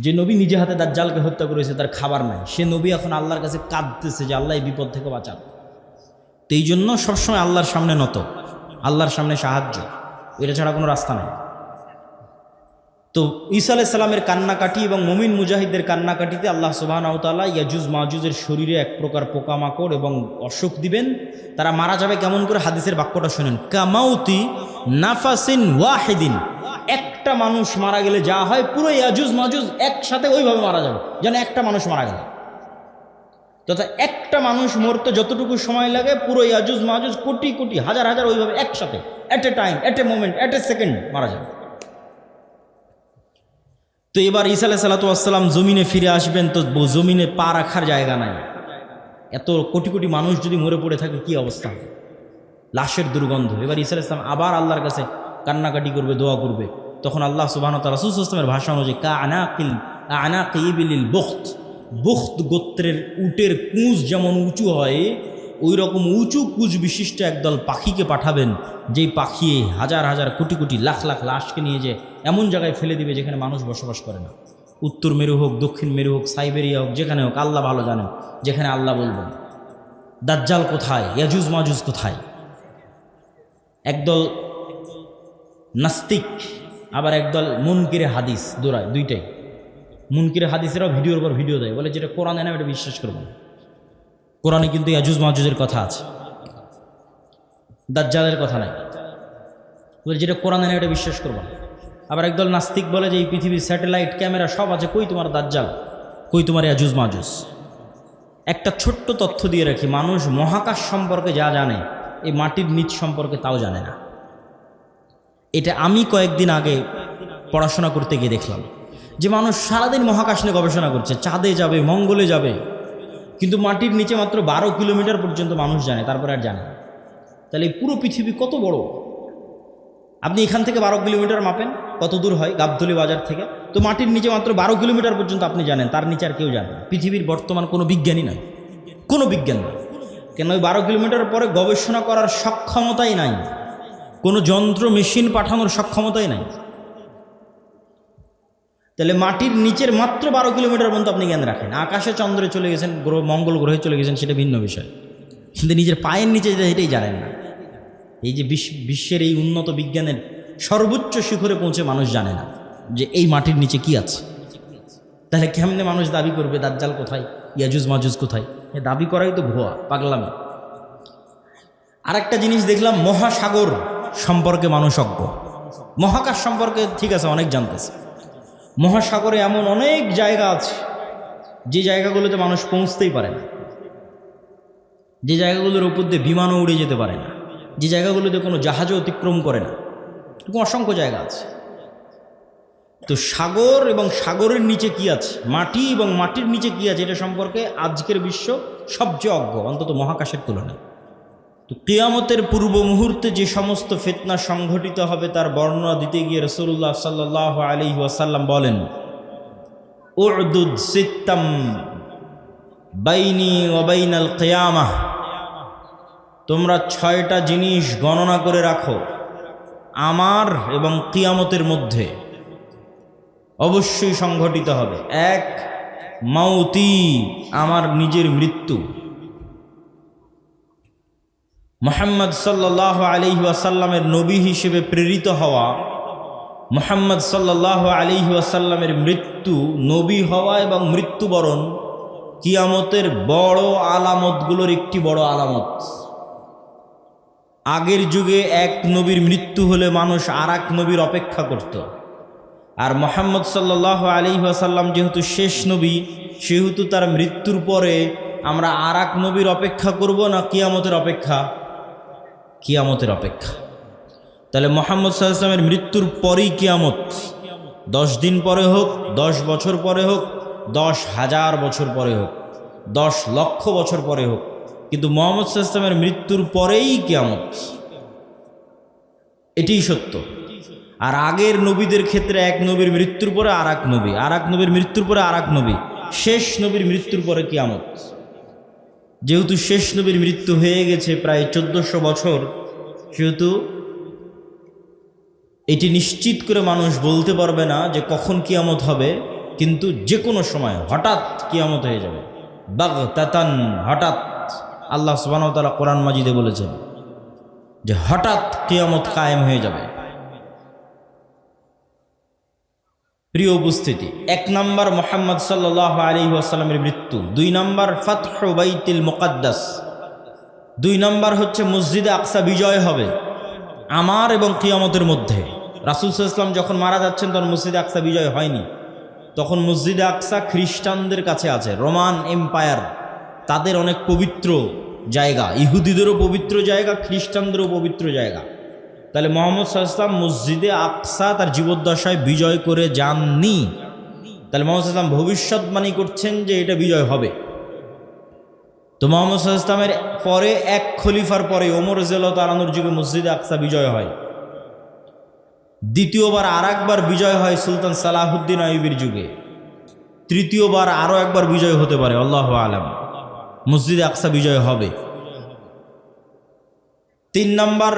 যে নবী নিজে হাতে দাজ্জালকে হত্যা করেছে, তার খাবার নাই, সে নবী এখন আল্লাহর কাছে কাঁদতেছে যে আল্লাহ এই বিপদ থেকে বাঁচান। তো এই জন্য সবসময় আল্লাহর সামনে নত, আল্লাহর সামনে সাহায্য, এটা ছাড়া কোনো রাস্তা নেই। তো ঈসা আলাইহিস সালামের কান্নাকাটি এবং মুমিন মুজাহিদদের কান্নাকাটিতে আল্লাহ সুবহানাহু ওয়া তাআলা ইয়াজুজ মাজুজের শরীরে এক প্রকার পোকামাকড় এবং অসুখ দিবেন। তারা মারা যাবে কেমন করে? হাদিসের বাক্যটা শুনেন, কামাউতি নাফাসিন ওয়াহিদিন। একটা মানুষ মারা গেলে যা হয়, পুরো ইয়াজুজ মাজুজ একসাথে ওইভাবে মারা যাবে, যেন একটা মানুষ মারা গেল। তথা একটা মানুষ মরতে যতটুকু সময় লাগে, পুরো ইয়াজুজ মাজুজ কোটি কোটি হাজার হাজার ওইভাবে একসাথে at a time, at a moment, at a second মারা যাবে। তো এবার ঈসা আলাইহিস সালাতু ওয়াস সালাম জমিনে ফিরে আসবেন, তো জমিনে পা রাখার জায়গা নাই। এত কোটি কোটি মানুষ যদি মরে পড়ে থাকে কি অবস্থা হবে? লাশের দুর্গন্ধ। এবার ঈসা আলাইহিস সালাম আবার আল্লাহর কাছে কান্নাকাটি করবে, দোয়া করবে। তখন আল্লাহ সুবহানাহু ওয়া তাআলা রাসূল সাল্লাল্লাহু আলাইহি ওয়াসাল্লামের ভাষা অনুযায়ী আনাকি ইবিলিল বুখত, বুখত গোত্রের উটের কুঁজ যেমন উঁচু হয়, ওই রকম উঁচু কুঁজ বিশিষ্ট একদল পাখিকে পাঠাবেন, যেই পাখি হাজার হাজার কোটি কোটি লাখ লাখ লাশকে নিয়ে যে এমন জায়গায় ফেলে দিবে যেখানে মানুষ বসবাস করে না। উত্তর মেরু হোক, দক্ষিণ মেরু হোক, সাইবেরিয়া হোক, যেখানে হোক, আল্লাহ ভালো জানেন, যেখানে আল্লাহ বলবেন। দাজ্জাল কোথায়, ইয়াজুজ মাজুজ কোথায়? একদল নাস্তিক, আবার একদল মুনকিরে হাদিস দৌড়ায়, দুইটাই। মুনকিরে হাদিসেরাও ভিডিওর পর ভিডিও দেয়, বলে যেটা কোরআনে না এটা বিশ্বাস করবো না। কোরআনে কিন্তু ইয়াজুজ মাজুজের কথা আছে, দাজ্জালের কথা নাই। বলে যেটা কোরআনে না এটা বিশ্বাস করবো না। আবার একদল নাস্তিক বলে যে এই পৃথিবীর স্যাটেলাইট ক্যামেরা সব আছে, কই তোমার দাজ্জাল, কই তোমার ইয়াজুজ মাজুজ। একটা ছোট্ট তথ্য দিয়ে রাখি, মানুষ মহাকাশ সম্পর্কে যা জানে, এই মাটির নিচ সম্পর্কে তাও জানে না। এটা আমি কয়েকদিন আগে পড়াশোনা করতে গিয়ে দেখলাম যে মানুষ সারাদিন মহাকাশ নিয়ে গবেষণা করছে, চাঁদে যাবে, মঙ্গলে যাবে, কিন্তু মাটির নিচে মাত্র 12 কিলোমিটার পর্যন্ত মানুষ জানে, তারপরে আর জানে না। তাহলে এই পুরো পৃথিবী কত বড়? আপনি এখান থেকে 12 কিলোমিটার মাপেন, কত দূর হয় গাবতলী বাজার থেকে? তো মাটির নিচে মাত্র 12 কিলোমিটার পর্যন্ত আপনি জানেন, তার নিচে আর কেউ জানে না। পৃথিবীর বর্তমান কোনো বিজ্ঞানী নয়, কোনো বিজ্ঞান নয়। কেন? ওই 12 কিলোমিটার পরে গবেষণা করার সক্ষমতাই নাই, কোনো যন্ত্র মেশিন পাঠানোর সক্ষমতাই নাই। তাহলে মাটির নিচের মাত্র 12 কিলোমিটার পর্যন্ত আপনি জ্ঞান রাখেন। আকাশে চন্দ্রে চলে গেছেন, মঙ্গল গ্রহে চলে গেছেন, সেটা ভিন্ন বিষয়, কিন্তু নিজের পায়ের নিচে যেটা এটাই জানেন না। এই যে বিশ্বের এই উন্নত বিজ্ঞানের সর্বোচ্চ শিখরে পৌঁছে মানুষ জানে না যে এই মাটির নিচে কি আছে। তাহলে কেমনে মানুষ দাবি করবে দাজ্জাল কোথায়, ইয়াজুজ মাজুজ কোথায়? এ দাবি করাই তো ভুয়া, পাগলামি। আরেকটা জিনিস দেখলাম, মহাসাগর সম্পর্কে মানুষ অজ্ঞ। মহাকাশ সম্পর্কে ঠিক আছে অনেক জানতেছে, মহাসাগরে এমন অনেক জায়গা আছে যে জায়গাগুলোতে মানুষ পৌঁছতেই পারে না, যে জায়গাগুলোর উপর দিয়ে বিমানও উড়ে যেতে পারে না, যে জায়গাগুলোতে কোনো জাহাজও অতিক্রম করে না, এরকম অসংখ্য জায়গা আছে। তো সাগর এবং সাগরের নিচে কি আছে, মাটি এবং মাটির নিচে কি আছে, এটা সম্পর্কে আজকের বিশ্ব সবচেয়ে অজ্ঞ, অন্তত মহাকাশের তুলনায়। তো কিয়ামতের পূর্ব মুহূর্তে যে সমস্ত ফিতনা সংঘটিত হবে তার বর্ণনা দিতে গিয়ে রাসূলুল্লাহ সাল্লাল্লাহু আলাইহি ওয়াসাল্লাম বলেন, উ'দুদ সিত্তাম বাইনি ওয়া বাইনাল কিয়ামাহ, তোমরা 6টা জিনিস গণনা করে রাখো আমার এবং কিয়ামতের মধ্যে অবশ্যই সংঘটিত হবে। 1, মাউতি, আমার নিজের মৃত্যু। মুহাম্মদ সাল্লাল্লাহু আলাইহি ওয়াসাল্লামের নবী হিসেবে প্রেরিত হওয়া, মুহাম্মদ সাল্লাল্লাহু আলাইহি ওয়াসাল্লামের মৃত্যু, নবী হওয়া এবং মৃত্যুবরণ কিয়ামতের বড় আলামতগুলোর একটি বড় আলামত। আগের যুগে এক নবীর মৃত্যু হলে মানুষ আর এক নবীর অপেক্ষা করত, আর মুহাম্মদ সাল্লাল্লাহু আলাইহি ওয়াসাল্লাম যেহেতু শেষ নবী, সেহেতু তার মৃত্যুর পরে আমরা আর এক নবীর অপেক্ষা করব না কিয়ামতের অপেক্ষা? কিয়ামতের অপেক্ষা। তাহলে মুহাম্মদ সাল্লাল্লাহু আলাইহি ওয়াসাল্লামের মৃত্যুর পরেই কিয়ামত। 10 দিন পরে হোক, 10 বছর পরে হোক, 10,000 বছর পরে হোক, 10 লক্ষ বছর পরে হোক, কিন্তু মুহাম্মদ সাল্লাল্লাহু আলাইহি ওয়াসাল্লামের মৃত্যুর পরেই কিয়ামত, এটিই সত্য। আর আগের নবীদের ক্ষেত্রে এক নবীর মৃত্যুর পরে আর এক নবী, আর এক নবীর মৃত্যুর পরে আর এক নবী, শেষ নবীর মৃত্যুর পরে কিয়ামত। যেহেতু শেষ নবীর মৃত্যু হয়ে গেছে প্রায় 1400 বছর, সেহেতু এটি নিশ্চিত করে মানুষ বলতে পারবে না যে কখন কিয়ামত হবে, কিন্তু যে কোনো সময় হঠাৎ কিয়ামত হয়ে যাবে, বাগতাতান, হঠাৎ। আল্লাহ সুবহানাহু ওয়া তাআলা কোরআন মাজিদে বলেছেন যে হঠাৎ কিয়ামত কায়েম হয়ে যাবে। প্রিয় উপস্থিতি, 1 নম্বর মুহাম্মদ সাল্লাল্লাহু আলাইহি ওয়াসাল্লামের মৃত্যু, 2 নম্বর ফাতহু বাইতুল মুকাদ্দাস, 2 নম্বর হচ্ছে মসজিদে আকসা বিজয় হবে আমার এবং কিয়ামতের মধ্যে। রাসূল সাল্লাল্লাহু আলাইহি ওয়াসাল্লাম যখন মারা যাচ্ছেন তখন মসজিদে আকসা বিজয় হয়নি, তখন মসজিদে আকসা খ্রিস্টানদের কাছে আছে। রোমান এম্পায়ার তাদের অনেক পবিত্র জায়গা, ইহুদিদেরও পবিত্র জায়গা, খ্রিস্টানদেরও পবিত্র জায়গা। তাহলে মুহাম্মদ সাল্লাল্লাহু আলাইহি ওয়াসাল্লাম মসজিদে আকসা তার জীবদ্দশায় বিজয় করে যাননি। তাহলে মুহাম্মদ সাল্লাল্লাহু আলাইহি ওয়াসাল্লাম ভবিষ্যৎবাণী করছেন যে এটা বিজয় হবে। তো মুহাম্মদ সাল্লাল্লাহু আলাইহি ওয়াসাল্লামের পরে এক খলিফার পরে ওমর রাদিয়াল্লাহু তাআলা আনহুর যুগে মসজিদে আকসা বিজয় হয়। দ্বিতীয়বার আর একবার বিজয় হয় সুলতান সালাহুদ্দিন আইয়ুবীর যুগে। তৃতীয়বার আরও একবার বিজয় হতে পারে, আল্লাহু আলাম। মসজিদে আকসা বিজয় হবে। 3 নম্বর,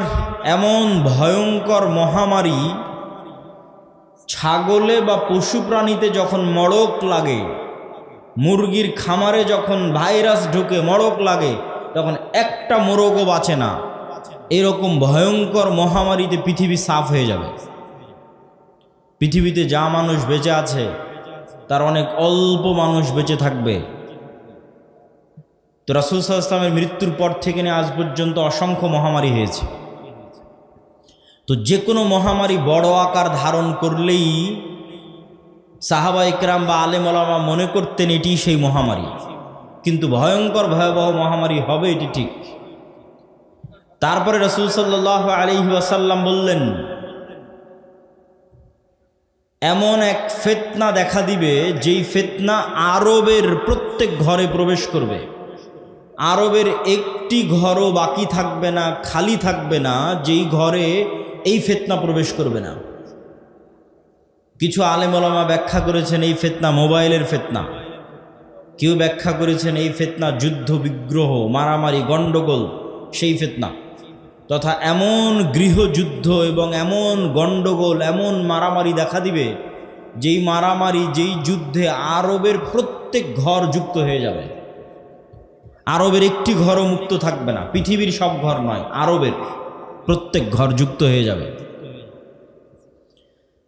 এমন ভয়ঙ্কর মহামারী ছাগলে বা পশু প্রাণীতে যখন মড়ক লাগে, মুরগির খামারে যখন ভাইরাস ঢুকে মড়ক লাগে, তখন একটা মোরগও বাঁচে না। এরকম ভয়ঙ্কর মহামারীতে পৃথিবী সাফ হয়ে যাবে। পৃথিবীতে যা মানুষ বেঁচে আছে তার অনেক অল্প মানুষ বেঁচে থাকবে। তো রাসূল সাল্লাল্লাহু আলাইহি ওয়াসাল্লামের মৃত্যুর পর থেকে নিয়ে আজ পর্যন্ত অসংখ্য মহামারী হয়েছে। তো যে কোনো মহামারী বড় আকার ধারণ করলেই সাহাবা ইকরাম বা আলেম ওলামা মনে করতেন এটি সেই মহামারী, কিন্তু ভয়ঙ্কর ভয়াবহ মহামারী হবে এটি ঠিক। তারপরে রাসূল সাল্লাল্লাহু আলাইহি ওয়াসাল্লাম বললেন, এমন এক ফিতনা দেখা দিবে যেই ফিতনা আরবের প্রত্যেক ঘরে প্রবেশ করবে। আরবের একটি ঘরও বাকি থাকবে না, খালি থাকবে না, যেই ঘরে এই ফিতনা প্রবেশ করবে না। কিছু আলেম ওলামা ব্যাখ্যা করেছেন এই ফিতনা মোবাইলের ফিতনা, কেউ ব্যাখ্যা করেছেন এই ফিতনা যুদ্ধ বিগ্রহ মারামারি গণ্ডগোল সেই ফিতনা, তথা এমন গৃহযুদ্ধ এবং এমন গণ্ডগোল এমন মারামারি দেখা দিবে যেই মারামারি যেই যুদ্ধে আরবের প্রত্যেক ঘর যুক্ত হয়ে যাবে। আরবের একটি ঘরও মুক্ত থাকবে না, পৃথিবীর সব ঘর নয়, আরবের প্রত্যেক ঘর যুক্ত হয়ে যাবে।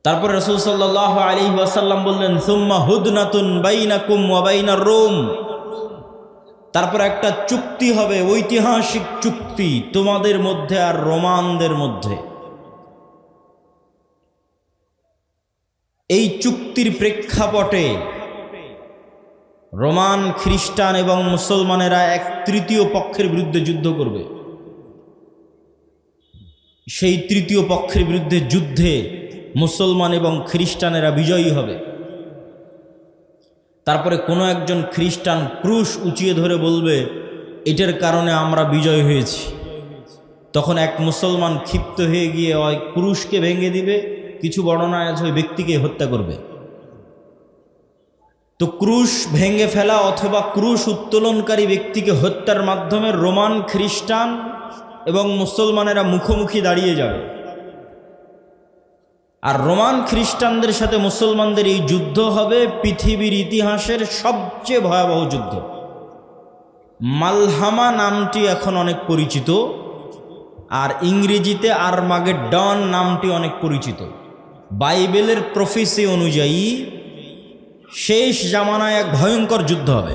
তারপর রাসূল সাল্লাল্লাহু আলাইহি ওয়াসাল্লাম বললেন, সুম্মা হুদনাতুন বাইনাকুম ওয়া বাইনার রোম, তারপর একটা চুক্তি হবে, ঐতিহাসিক চুক্তি তোমাদের মধ্যে আর রোমানদের মধ্যে। এই চুক্তির প্রেক্ষাপটে রোমান খ্রিস্টান এবং মুসলমানেরা এক তৃতীয় পক্ষের বিরুদ্ধে যুদ্ধ করবে। সেই তৃতীয় পক্ষের বিরুদ্ধে যুদ্ধে মুসলমান এবং খ্রিস্টানেরা বিজয়ী হবে। তারপরে কোনো একজন খ্রিস্টান ক্রুশ উঁচিয়ে ধরে বলবে এটার কারণে আমরা বিজয় হয়েছি। তখন এক মুসলমান ক্ষিপ্ত হয়ে গিয়ে ওই ক্রুশকে ভেঙে দিবে, কিছু বর্ণনায় আছে ওই ব্যক্তিকে হত্যা করবে। তো ক্রুশ ভেঙে ফেলা অথবা ক্রুশ উত্তোলনকারী ব্যক্তিকে হত্যার মাধ্যমে রোমান খ্রিস্টান এবং মুসলমানেরা মুখোমুখি দাঁড়িয়ে যাবে। আর রোমান খ্রিস্টানদের সাথে মুসলমানদের এই যুদ্ধ হবে পৃথিবীর ইতিহাসের সবচেয়ে ভয়াবহ যুদ্ধ। মালহামা নামটি এখন অনেক পরিচিত, আর ইংরেজিতে আরমাগেডন নামটি অনেক পরিচিত। বাইবেলের প্রফেসি অনুযায়ী শেষ জামানায় এক ভয়ঙ্কর যুদ্ধ হবে,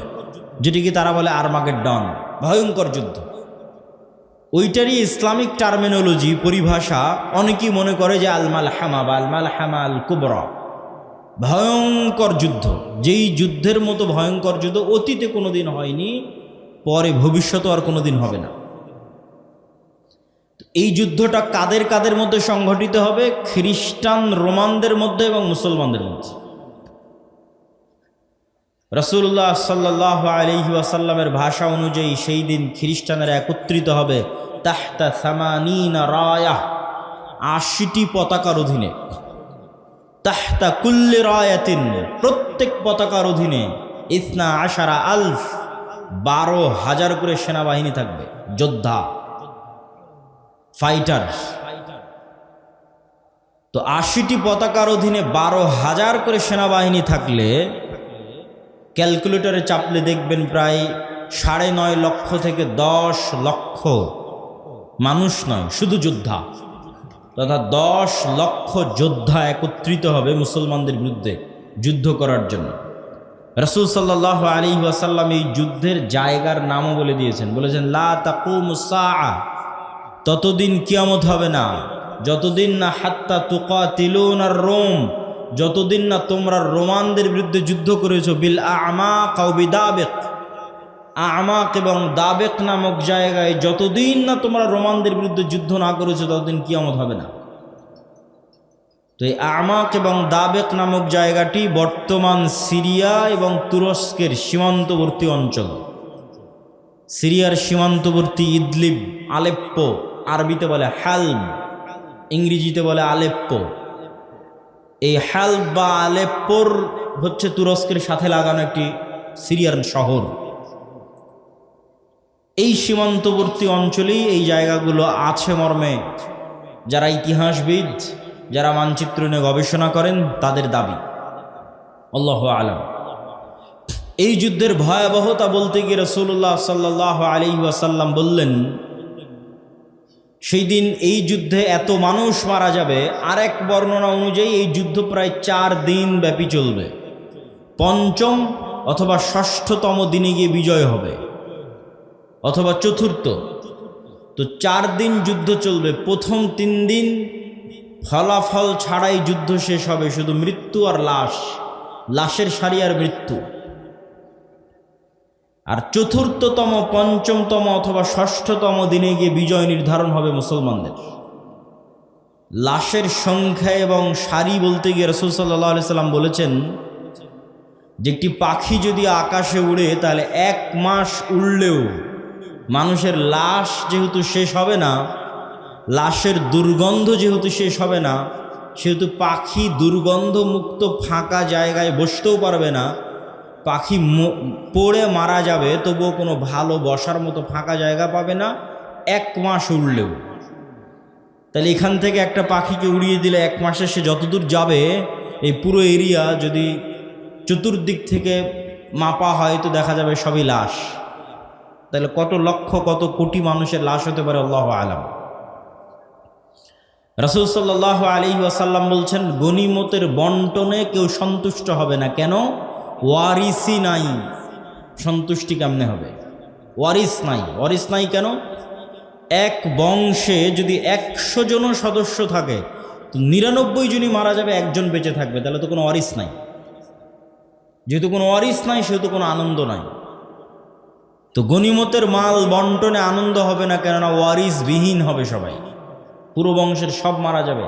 যেটিকে তারা বলে আরমাগেডন, ভয়ঙ্কর যুদ্ধ। ওইটারই ইসলামিক টার্মিনোলজি পরিভাষা অনেকেই মনে করে যে আল মালহামা বা আল মালহামা আল কুবরা, ভয়ঙ্কর যুদ্ধ। যেই যুদ্ধের মতো ভয়ঙ্কর যুদ্ধ অতীতে কোনোদিন হয়নি, পরে ভবিষ্যতে আর কোনোদিন হবে না। এই যুদ্ধটা কাদের কাদের মধ্যে সংঘটিত হবে? খ্রিস্টান রোমানদের মধ্যে এবং মুসলমানদের মধ্যে। রাসূলুল্লাহ সাল্লাল্লাহু আলাইহি ওয়াসাল্লামের ভাষা অনুযায়ী সেই দিন খ্রিস্টানেরা একত্রিত হবে তাহতা সামানিনা রায়াহ, ৮০টি পতাকার অধীনে। তাহতা কুল্লি রায়াতিন, প্রত্যেক পতাকার অধীনে ১২ ১২,০০০ করে সেনাবাহিনী থাকবে, যোদ্ধা, ফাইটার। তো 80টি পতাকার অধীনে 12,000 করে সেনাবাহিনী থাকলে ক্যালকুলেটরে চাপলে দেখবেন প্রায় 9.5 লক্ষ থেকে 10 লক্ষ মানুষ নয়, শুধু যোদ্ধা, তথা 10 লক্ষ যোদ্ধা একত্রিত হবে মুসলমানদের বিরুদ্ধে যুদ্ধ করার জন্য। রাসূল সাল্লাল্লাহু আলাইহি ওয়াসাল্লাম এই যুদ্ধের জায়গার নামও বলে দিয়েছেন, বলেছেন লা তাকুমুস সাআ, ততদিন কিয়ামত হবে না যতদিন না হাত্তা তুকাতিলুনার রোম, যতদিন না তোমরা রোমানদের বিরুদ্ধে যুদ্ধ করেছো বিল আমাক আও বিদাবিক, আমাক এবং দাবেক নামক জায়গায় যতদিন না তোমরা রোমানদের বিরুদ্ধে যুদ্ধ না করেছো ততদিন কিয়ামত হবে না। তো এই আমাক এবং দাবেক নামক জায়গাটি বর্তমান সিরিয়া এবং তুরস্কের সীমান্তবর্তী অঞ্চল। সিরিয়ার সীমান্তবর্তী ইদলিব, আলেপ্পো, আরবিতে বলে হালব, ইংরেজিতে বলে আলেপ্পো। এই হালব বা আলেপ্পোর হচ্ছে তুরস্কের সাথে লাগানো একটি সিরিয়ার শহর। এই সীমান্তবর্তী অঞ্চলেই এই জায়গাগুলো আছে মর্মে যারা ইতিহাসবিদ, যারা মানচিত্র নিয়ে গবেষণা করেন তাদের দাবি। আল্লাহু আলাম। এই যুদ্ধের ভয়াবহতা বলতে গিয়ে রাসূলুল্লাহ সাল্লাল্লাহু আলাইহি ওয়াসাল্লাম বললেন, সেই দিন এই যুদ্ধে এত মানুষ মারা যাবে। আরেক বর্ণনা অনুযায়ী এই যুদ্ধ প্রায় 4 দিন ব্যাপী চলবে, 5ম অথবা 6ঠতম দিনে গিয়ে বিজয় হবে, অথবা 4র্থ। তো 4 দিন যুদ্ধ চলবে। প্রথম 3 দিন ফলাফল ছাড়াই যুদ্ধ শেষ হবে, শুধু মৃত্যু আর লাশ, লাশের সারি আর মৃত্যু। আর 4র্থতম, 5মতম অথবা 6ঠতম দিনে গিয়ে বিজয় নির্ধারণ হবে মুসলমানদের। লাশের সংখ্যা এবং সারি বলতে গিয়ে রাসূল সাল্লাল্লাহু আলাইহি সাল্লাম বলেছেন যে একটি পাখি যদি আকাশে উড়ে তাহলে 1 মাস উড়লেও মানুষের লাশ যেহেতু শেষ হবে না, লাশের দুর্গন্ধ যেহেতু শেষ হবে না, সেহেতু পাখি দুর্গন্ধমুক্ত ফাঁকা জায়গায় বসতেও পারবে না। পাখি পড়ে মারা যাবে, তবুও কোনো ভালো বসার মতো ফাঁকা জায়গা পাবে না 1 মাস উড়লেও। তাহলে এখান থেকে একটা পাখিকে উড়িয়ে দিলে 1 মাসে সে যতদূর যাবে, এই পুরো এরিয়া যদি চতুর্দিক থেকে মাপা হয় তো দেখা যাবে সবই লাশ। তাহলে কত লক্ষ কত কোটি মানুষের লাশ হতে পারে আল্লাহু আলাম। রাসূল সাল্লাল্লাহু আলাইহি ওয়াসাল্লাম বলছেন, গনিমতের বন্টনে কেউ সন্তুষ্ট হবে না। কেন? ওয়ারিসি নাই। সন্তুষ্টি কেমনে হবে? ওয়ারিস নাই। ওয়ারিস নাই কেন? এক বংশে যদি 100 জন সদস্য থাকে তো 99 জনই মারা যাবে, একজন বেঁচে থাকবে, তাহলে তো কোনো ওয়ারিস নাই। যেহেতু কোনো ওয়ারিস নাই সেহেতু কোনো আনন্দ নাই। তো গনিমতের মাল বন্টনে আনন্দ হবে না, কেননা ওয়ারিস বিহীন হবে সবাই। পুরো বংশের সব মারা যাবে,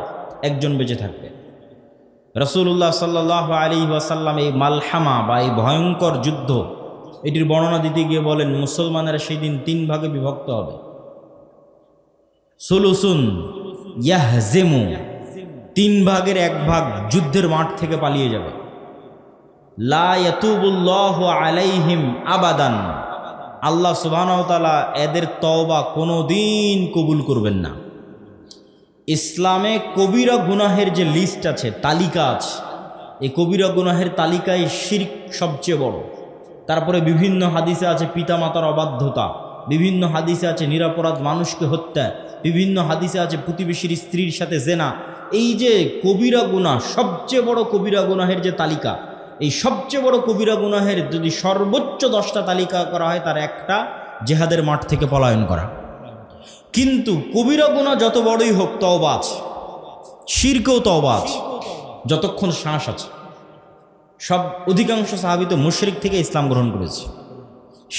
একজন বেঁচে থাকবে। রাসূলুল্লাহ সাল্লাল্লাহু আলাইহি ওয়াসাল্লাম এই মালহামা বা এই ভয়ঙ্কর যুদ্ধ এটির বর্ণনা দিতে গিয়ে বলেন, মুসলমানেরা সেই দিন 3 ভাগে বিভক্ত হবে। সুলুসুন ইয়াহজিমু, 3 ভাগের 1 ভাগ যুদ্ধের মাঠ থেকে পালিয়ে যাবে। লা ইয়াতুবুল্লাহু আলাইহিম আবাদান, আল্লাহ সুবহানাহু ওয়া তাআলা এদের তওবা কোনোদিন কবুল করবেন না। ইসলামে কবিরা গুনাহের যে লিস্ট আছে, তালিকা আছে, এই কবিরা গুনাহের তালিকায় শিরক সবচেয়ে বড়। তারপরে বিভিন্ন হাদিসে আছে পিতামাতার অবাধ্যতা, বিভিন্ন হাদিসে আছে নিরপরাধ মানুষকে হত্যা, বিভিন্ন হাদিসে আছে প্রতিবেশীর স্ত্রীর সাথে জেনা। এই যে কবিরা গুনাহ, সবচেয়ে বড় কবিরা গুনাহের যে তালিকা, এই সবচেয়ে বড় কবিরা গুনাহের যদি সর্বোচ্চ 10টা তালিকা করা হয়, তার একটা জিহাদের মাঠ থেকে পলায়ন করা। কিন্তু কবিরা গুনাহ যত বড়ই হোক তওবা আছে, শিরকেও তওবা আছে যতক্ষণ শ্বাস আছে। সব অধিকাংশ সাহাবী তো মুশরিক থেকে ইসলাম গ্রহণ করেছে,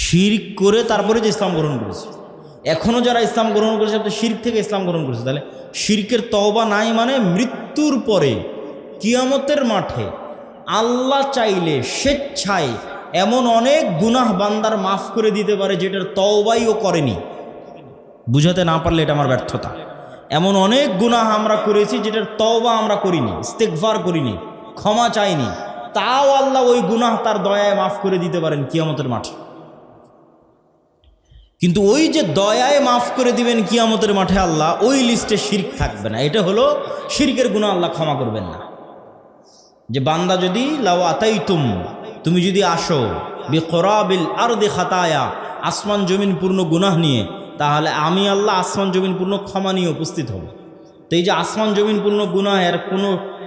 শিরক করে তারপরে যে ইসলাম গ্রহণ করেছে। এখনও যারা ইসলাম গ্রহণ করেছে তো শিরক থেকে ইসলাম গ্রহণ করেছে। তাহলে শিরকের তওবা নাই মানে মৃত্যুর পরে কিয়ামতের মাঠে আল্লাহ চাইলে স্বেচ্ছায় এমন অনেক গুনাহ বান্দার মাফ করে দিতে পারে যেটার তওবাই ও করেনি। বুঝাতে না পারলে এটা আমার ব্যর্থতা। এমন অনেক গুনাহ আমরা করেছি যেটার তওবা আমরা করিনি, ইস্তেগফার করিনি, ক্ষমা চাইনি, তাও আল্লাহ ওই গুনাহ তার দয়ায় মাফ করে দিতে পারেন কিয়ামতের মাঠে। কিন্তু ওই যে দয়ায় মাফ করে দিবেন কিয়ামতের মাঠে আল্লাহ, ওই লিস্টে শিরক থাকবে না। এটা হলো শিরকের গুনাহ আল্লাহ ক্ষমা করবেন না। যে বান্দা যদি লাউ আতাইতুম, তুমি যদি আসো বিকরাবিল আরদি খাতায়া, আসমান জমিন পূর্ণ গুনাহ নিয়ে, তাহলে আমি আল্লাহ আসমান জমিন পূর্ণ ক্ষমা নিয়ে উপস্থিত হব। তো এই যে আসমান জমিন পূর্ণ গুনাহের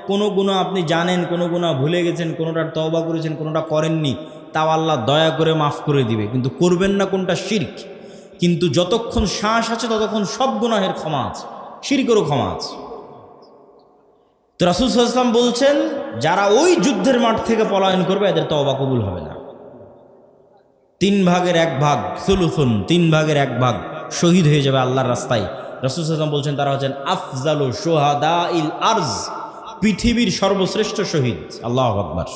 কোনো গুনাহ আপনি জানেন, কোনো গুনাহ ভুলে গেছেন, কোনোটার তওবা করেছেন, কোনোটা করেননি, তাও আল্লাহ দয়া করে মাফ করে দিবে। কিন্তু করবেন না কোনটা? শিরক। কিন্তু যতক্ষণ শ্বাস আছে ততক্ষণ সব গুনাহের ক্ষমা আছে, শিরকেরও ক্ষমা আছে। তো রাসূল সাল্লাল্লাহু আলাইহি ওয়াসাল্লাম বলছেন, যারা ওই যুদ্ধের মাঠ থেকে পলায়ন করবে এদের তওবা কবুল হবে না। 3 ভাগের 1 ভাগ, সুলুসুন, 3 ভাগের 1 ভাগ শহীদ হয়ে যাবে আল্লাহর রাস্তায়। রাসূল সাল্লাল্লাহু আলাইহি ওয়াসাল্লাম বলছেন তারা হচ্ছেন আফজালু শুহাদাইল আরজ, পৃথিবীর সর্বশ্রেষ্ঠ শহীদ। আল্লাহু আকবার।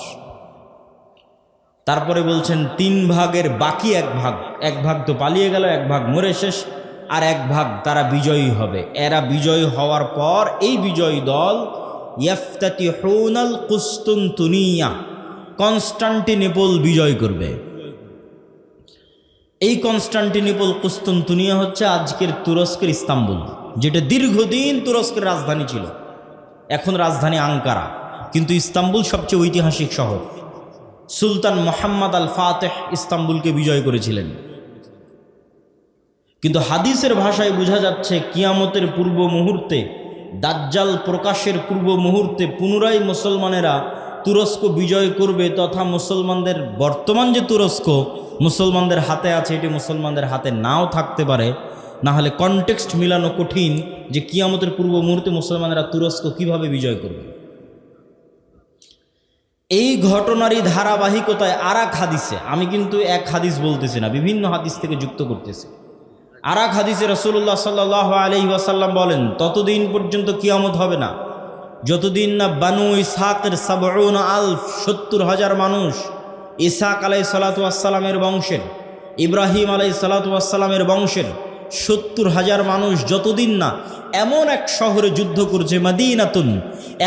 তারপরে বলছেন 3 ভাগের বাকি 1 ভাগ, 1 ভাগ তো পালিয়ে গেল, 1 ভাগ মরে শেষ, আর 1 ভাগ তারা বিজয়ী হবে। এরা বিজয়ী হওয়ার পর এই বিজয়ী দল ইয়াফতাতিহুনাল কুসতুনতুনিয়া, কনস্টান্টিনোপল বিজয় করবে। এই কনস্টান্টিনোপল কুসতুনতুনিয়া হচ্ছে আজকের তুরস্কের ইস্তাম্বুল, যেটা দীর্ঘদিন তুরস্কের রাজধানী ছিল। এখন রাজধানী আঙ্কারা, কিন্তু ইস্তাম্বুল সবচেয়ে ঐতিহাসিক শহর। সুলতান মুহাম্মদ আল ফাতেহ ইস্তাম্বুলকে বিজয় করেছিলেন। কিন্তু হাদিসের ভাষায় বোঝা যাচ্ছে কিয়ামতের পূর্ব মুহূর্তে, দাজ্জাল প্রকাশের পূর্ব মুহূর্তে পুনরায় মুসলমানেরা তুরস্ক বিজয় করবে, তথা মুসলমানদের বর্তমান যে তুরস্ক মুসলমানদের হাতে আছে, এটি মুসলমানদের হাতে নাও থাকতে পারে। না হলে কনটেক্সট মিলানো কঠিন যে কিয়ামতের পূর্ব মুহূর্তে মুসলমানেরা তুরস্ক কিভাবে বিজয় করবে। এই ঘটনারই ধারাবাহিকতায় আর এক হাদিসে, আমি কিন্তু এক হাদিস বলতেছি না, বিভিন্ন হাদিস থেকে যুক্ত করতেছি। আর এক হাদিসে রাসূলুল্লাহ সাল্লাল্লাহু আলাইহি ওয়াসাল্লাম বলেন, ততদিন পর্যন্ত কিয়ামত হবে না যতদিন না বানু ইসহাকের 70,000 মানুষ, ইসহাক আলাইহিস সালাতু ওয়াস সালামের বংশের, ইব্রাহিম আলাইহিস সালাতু ওয়াস সালামের বংশের 70,000 মানুষ যতদিন না এমন এক শহরে যুদ্ধ করছে, মদিনাতুন,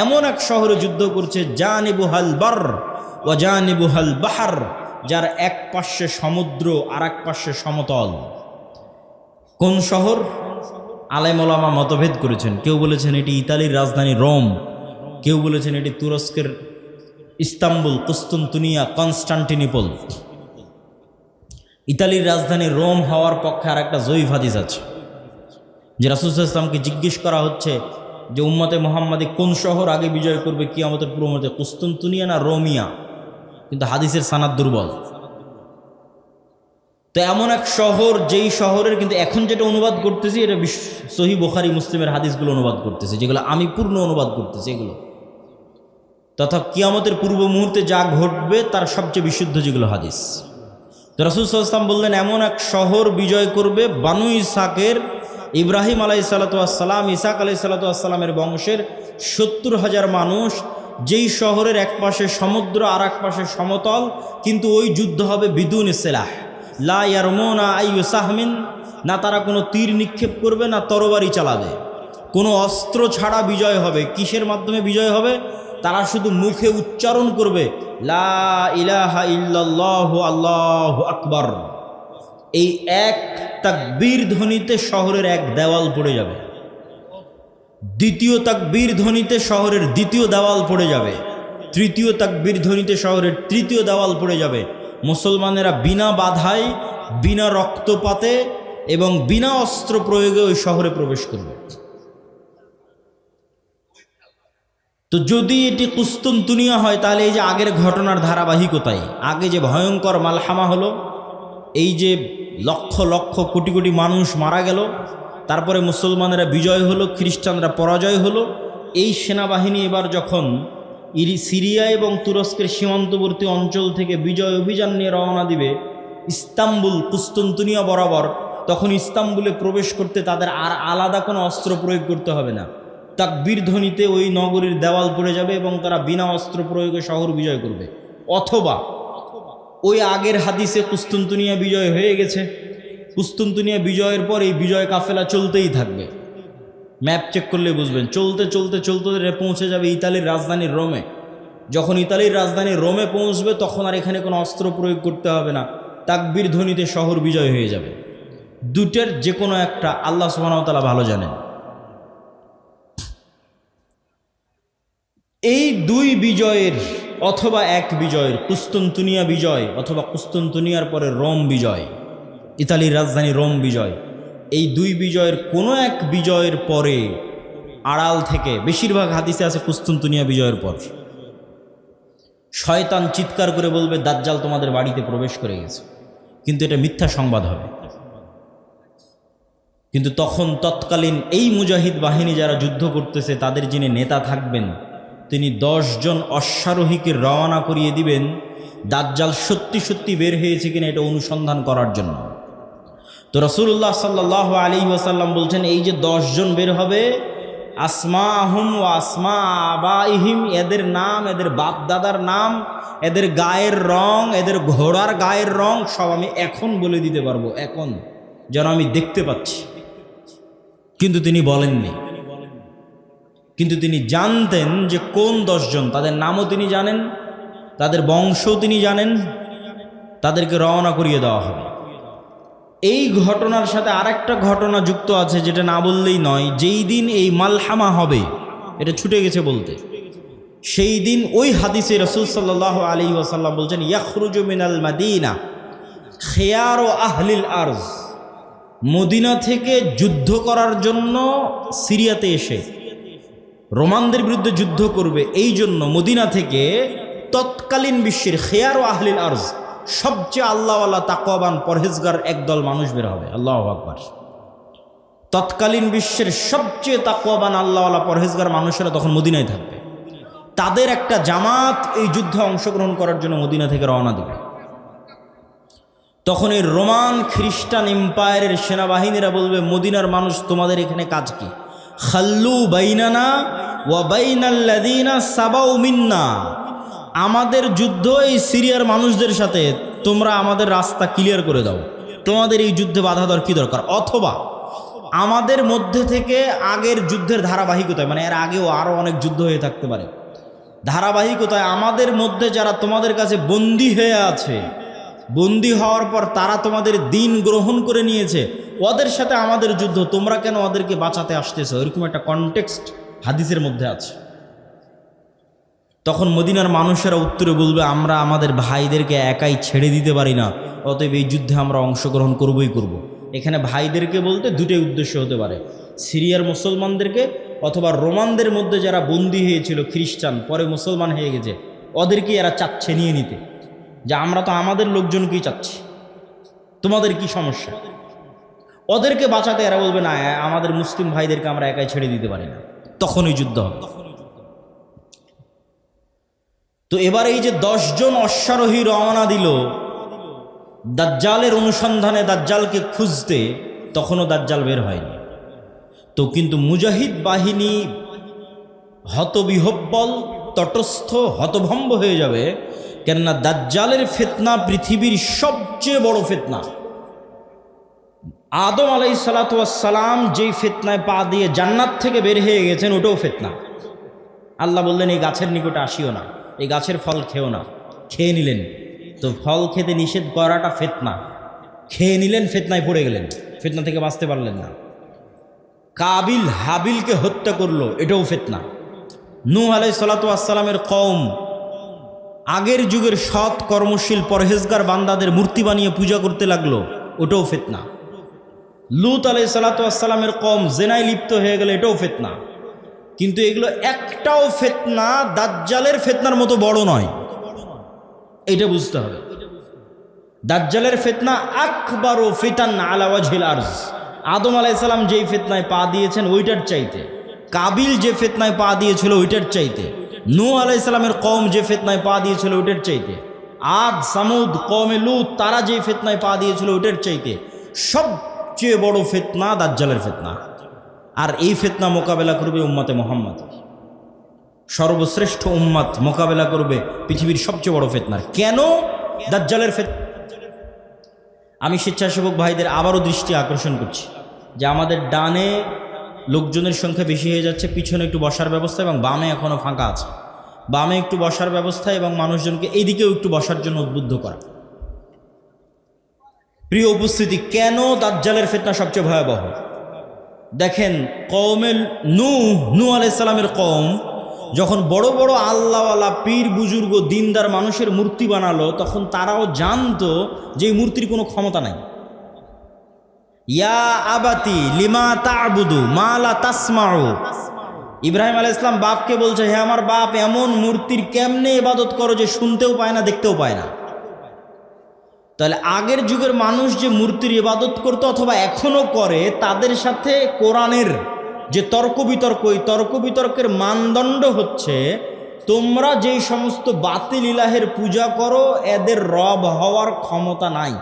এমন এক শহরে যুদ্ধ করছে, জানিবুহাল বার ওয়া জানিবুহাল বাহর, যার এক পাশে সমুদ্র আর এক পাশে সমতল। কোন শহর? আলেম ওলামা মতভেদ করেছেন। কেউ বলেছেন এটি ইতালির রাজধানী রোম, কেউ বলেছেন এটি তুরস্কের ইস্তাম্বুল, কুস্তুনতুনিয়া, কনস্টান্টিনোপল। ইতালির রাজধানী রোম হওয়ার পক্ষে আর একটা জয়ীফ হাদিস আছে, যে রাসূল সাল্লাল্লাহু আলাইহি ওয়াসাল্লামকে জিজ্ঞেস করা হচ্ছে যে উম্মতে মুহাম্মাদি কোন শহর আগে বিজয় করবে কিয়ামতের পূর্ব মুহূর্তে, কুস্তুনতুনিয়া না রোমিয়া? কিন্তু হাদিসের সানাদ দুর্বল। তো এমন এক শহর, যেই শহরের কিন্তু এখন যেটা অনুবাদ করতেছি এটা সহিহ বুখারী মুসলিমের হাদিসগুলো অনুবাদ করতেছি, যেগুলো আমি পূর্ণ অনুবাদ করতেছি এগুলো, তথা কিয়ামতের পূর্ব মুহূর্তে যা ঘটবে তার সবচেয়ে বিশুদ্ধ যেগুলো হাদিস। তো রাসূল সাল্লাল্লাহু আলাইহি ওয়াসাল্লাম বললেন এমন এক শহর বিজয় করবে বানু ইসহাকের, ইব্রাহিম আলাইহিস সালাতু ওয়াস সালাম, ইসহাক আলাইহিস সালাতু ওয়াস সালামের বংশের 70,000 মানুষ, যেই শহরের এক পাশে সমুদ্র আর এক পাশে সমতল, কিন্তু ওই যুদ্ধ হবে বিদুন সিলাহ, লা ইয়ারমুনা আইয়ু সাহমিন, না তারা কোনো তীর নিক্ষেপ করবে না তরবারি চালাবে, কোনো অস্ত্র ছাড়া বিজয় হবে। কিসের মাধ্যমে বিজয় হবে? তারা শুধু মুখে উচ্চারণ করবে লা ইলাহা ইল্লাল্লাহু আল্লাহু আকবার। এই এক তাকবীর ধ্বনিতে শহরের এক দেওয়াল পড়ে যাবে, দ্বিতীয় তাকবীর ধ্বনিতে শহরের দ্বিতীয় দেওয়াল পড়ে যাবে, তৃতীয় তাকবীর ধ্বনিতে শহরের তৃতীয় দেওয়াল পড়ে যাবে। মুসলমানেরা বিনা বাধায়, বিনা রক্তপাতে এবং বিনা অস্ত্র প্রয়োগে ওই শহরে প্রবেশ করবে। তো যদি এটি কুস্তুনতুনিয়া হয়, তাহলে এই যে আগের ঘটনার ধারাবাহিকতায়, আগে যে ভয়ঙ্কর মালহামা হলো, এই যে লক্ষ লক্ষ কোটি কোটি মানুষ মারা গেল, তারপরে মুসলমানেরা বিজয় হলো, খ্রিস্টানরা পরাজয় হলো, এই সেনাবাহিনী এবার যখন সিরিয়া এবং তুরস্কের সীমান্তবর্তী অঞ্চল থেকে বিজয় অভিযান নিয়ে রওনা দিবে ইস্তাম্বুল কুস্তুনতুনিয়া বরাবর, তখন ইস্তাম্বুলে প্রবেশ করতে তাদের আর আলাদা কোনো অস্ত্র প্রয়োগ করতে হবে না। তাকবীর ধ্বনিতে ওই নগরীর দেওয়াল পড়ে যাবে এবং তারা বিনা অস্ত্র প্রয়োগে শহর বিজয় করবে। অথবা ওই আগের হাদিসে কুস্তুনতুনিয়া বিজয় হয়ে গেছে, কুস্তুনতুনিয়া বিজয়ের পর এই বিজয় কাফেলা চলতেই থাকবে। ম্যাপ চেক করলে বুঝবেন, চলতে চলতে চলতে পৌঁছে যাবে ইতালির রাজধানী রোমে। যখন ইতালির রাজধানী রোমে পৌঁছবে তখন আর এখানে কোনো অস্ত্র প্রয়োগ করতে হবে না, তাকবীর ধ্বনিতে শহর বিজয় হয়ে যাবে। দুটের যে কোনো একটা আল্লাহ সুবহানাহু ওয়া তাআলা ভালো জানেন। এই দুই বিজয়ের অথবা এক বিজয়ের, কুস্তুনতুনিয়া বিজয় অথবা কুস্তুনতুনিয়ার পরে রোম বিজয়, ইতালির রাজধানী রোম বিজয়, এই দুই বিজয়ের কোনো এক বিজয়ের পরে আড়াল থেকে, বেশিরভাগ হাদিসে আছে কুস্তুনতুনিয়া বিজয়ের পর, শয়তান চিৎকার করে বলবে দাজ্জাল তোমাদের বাড়িতে প্রবেশ করে গেছে, কিন্তু এটা মিথ্যা সংবাদ হবে। কিন্তু তখন তৎকালীন এই মুজাহিদ বাহিনী যারা যুদ্ধ করতেছে তাদের যিনি নেতা থাকবেন তিনি 10 জন অশ্বারোহীকে রওনা করিয়ে দিবেন দাজ্জাল সত্যি সত্যি বের হয়েছে কিনা এটা অনুসন্ধান করার জন্য। তো রাসূলুল্লাহ সাল্লাল্লাহু আলাইহি ওয়াসাল্লাম বলছেন এই যে 10 জন বের হবে, আসমাহুম ওয়া আসমা আবাইহিম, এদের নাম, এদের বাপ দাদার নাম, এদের গায়ের রং, এদের ঘোড়ার গায়ের রং সব আমি এখন বলে দিতে পারবো, এখন যেন আমি দেখতে পাচ্ছি। কিন্তু তিনি বলেননি, কিন্তু তিনি জানতেন যে কোন 10 জন, তাদের নামও তিনি জানেন, তাদের বংশও তিনি জানেন, তাদেরকে রওনা করিয়ে দেওয়া হবে। এই ঘটনার সাথে আরেকটা ঘটনা যুক্ত আছে যেটা না বললেই নয়। যেই দিন এই মালহামা হবে, এটা ছুটে গেছে বলতে, সেই দিন ওই হাদিসে রাসূল সাল্লাল্লাহু আলাইহি ওয়াসাল্লাম বলছেন ইয়াখরুজু মিনাল মাদিনা খিয়ারু আহলিল আরজ, মদিনা থেকে যুদ্ধ করার জন্য সিরিয়াতে এসে রোমানদের বিরুদ্ধে যুদ্ধ করবে, এই জন্য মদিনা থেকে তৎকালীন বিশ্বের খিয়ারু আহলিল আরজ, সবচেয়ে আল্লাহওয়ালা তাকওয়াবান পরহেজগার একদল মানুষ বের হবে। আল্লাহু আকবার। তৎকালীন বিশ্বের সবচেয়ে তাকওয়াবান আল্লাহওয়ালা পরহেজগার মানুষেরা তখন মদিনায় থাকবে, তাদের একটা জামাত এই যুদ্ধে অংশগ্রহণ করার জন্য মদিনা থেকে রওনা দেবে। তখন এই রোমান খ্রিস্টান এম্পায়ারের সেনাবাহিনীরা বলবে মদিনার মানুষ তোমাদের এখানে কাজ কি, খাল্লু বাইনানা ওয়া বাইনাল্লাযিনা সাবাউ মিন্না, আমাদের যুদ্ধ এই সিরিয়ার মানুষদের সাথে, তোমরা আমাদের রাস্তা ক্লিয়ার করে দাও, তোমাদের এই যুদ্ধে বাধা দেওয়ার কি দরকার। অথবা আমাদের মধ্যে থেকে আগের যুদ্ধের ধারাবাহিকতায়, মানে এর আগেও আরও অনেক যুদ্ধ হয়ে থাকতে পারে, ধারাবাহিকতায় আমাদের মধ্যে যারা তোমাদের কাছে বন্দী হয়ে আছে, বন্দী হওয়ার পর তারা তোমাদের দিন গ্রহণ করে নিয়েছে, ওদের সাথে আমাদের যুদ্ধ, তোমরা কেন ওদেরকে বাঁচাতে আসতেছো, এরকম একটা কনটেক্সট হাদিসের মধ্যে আছে। তখন মদিনার মানুষেরা উত্তরে বলবে আমরা আমাদের ভাইদেরকে একাই ছেড়ে দিতে পারি না, অতএব এই যুদ্ধে আমরা অংশগ্রহণ করবই করব। এখানে ভাইদেরকে বলতে দুটোই উদ্দেশ্য হতে পারে, সিরিয়ার মুসলমানদেরকে অথবা রোমানদের মধ্যে যারা বন্দী হয়েছিল খ্রিস্টান, পরে মুসলমান হয়ে গেছে, ওদেরকে এরা চাচ্ছে নিয়ে নিতে, যে আমরা তো আমাদের লোকজনকেই চাচ্ছি, তোমাদের কি সমস্যা। ওদেরকে বাঁচাতে এরা বলবে না, আমাদের মুসলিম ভাইদেরকে আমরা একাই ছেড়ে দিতে পারি না, তখনই যুদ্ধ হবে। তো এবার এই যে 10 জন অশ্বারোহী রওনা দিল দাজ্জালের অনুসন্ধানে, দাজ্জালকে খুঁজতে, তখনও দাজ্জাল বের হয়নি। তো কিন্তু মুজাহিদ বাহিনী হতবিহব্বল, তটস্থ, হতভম্ব হয়ে যাবে, কেননা দাজ্জালের ফিতনা পৃথিবীর সবচেয়ে বড় ফিতনা। আদম আলাইহিস সালাতু ওয়াস সালাম যেই ফিতনায় পা দিয়ে জান্নাত থেকে বের হয়ে গেছেন, ওটাও ফিতনা। আল্লাহ বললেন এই গাছের নিকটে আসিও না, এই গাছের ফল খেও না, খেয়ে নিলেন। তো ফল খেতে নিষেধ করাটা ফিতনা, খেয়ে নিলেন, ফিতনায় পড়ে গেলেন, ফিতনা থেকে বাঁচতে পারলেন না। কাবিল হাবিলকে হত্যা করলো, এটাও ফিতনা। নূহ আলাইহিস সালাতু ওয়াস সালামের কওম আগের যুগের সৎ কর্মশীল পরহেজগার বান্দাদের মূর্তি বানিয়ে পূজা করতে লাগলো, ওটাও ফিতনা। লূত আলাইহিস সালাতু ওয়াস সালামের কওম জেনায় লিপ্ত হয়ে গেল, এটাও ফিতনা। কিন্তু এগুলো একটাও ফিতনা দাজ্জালের ফিতনার মতো বড় নয়, এটা বুঝতে হবে। দাজ্জালের ফিতনা আকবারু ফিতান আলা ওয়াজহিল আরজ, আদম আলাইহিস সালাম যেই ফিতনায় পা দিয়েছেন ওইটার চাইতে, কাবিল যে ফিতনায় পা দিয়েছিল ওইটার চাইতে, নূহ আলাইহিস সালামের কওম যে ফিতনায় পা দিয়েছিল ওইটার চাইতে, আদ সামুদ কওমে লূত তারা যে ফিতনায় পা দিয়েছিল ওইটার চাইতে সবচেয়ে বড় ফিতনা দাজ্জালের ফিতনা। আর এই ফিতনা মোকাবেলা করবে উম্মতে মুহাম্মদ, সর্বশ্রেষ্ঠ উম্মত মোকাবেলা করবে পৃথিবীর সবচেয়ে বড় ফিতনার। কেন দাজ্জালের ফিতনা? আমি স্বেচ্ছাসেবক ভাইদের আবারও দৃষ্টি আকর্ষণ করছি যে আমাদের ডানে লোকজনের সংখ্যা বেশি হয়ে যাচ্ছে, পিছনে একটু বসার ব্যবস্থা এবং বামে এখনও ফাঁকা আছে, বামে একটু বসার ব্যবস্থা এবং মানুষজনকে এইদিকেও একটু বসার জন্য উদ্বুদ্ধ করা। প্রিয় উপস্থিতি, কেন দাজ্জালের ফিতনা সবচেয়ে ভয়াবহ? দেখেন, কওমে নূহ আলাইহিস সালামের কওম যখন বড় বড় আল্লাহওয়ালা পীর বুজুর্গ দিনদার মানুষের মূর্তি বানালো, তখন তারাও জানতো যে এই মূর্তির কোনো ক্ষমতা নাই। ইয়া আবাতি লিমা তা'বুদু মা লা তাসমাউ, ইব্রাহিম আলাইহিস সালাম বাপকে বলছে, হে আমার বাপ, এমন মূর্তির কেমনে ইবাদত করো যে শুনতেও পায় না, দেখতেও পায় না। তাহলে আগের যুগের মানুষ যে মূর্তির ইবাদত করতো অথবা এখনো করে, তাদের সাথে কোরআনের যে তর্ক বিতর্ক, এই তর্ক বিতর্কের মানদণ্ড হচ্ছে, তোমরা যেই সমস্ত বাতিল ইলাহের পূজা করো এদের রব হওয়ার ক্ষমতা নাই।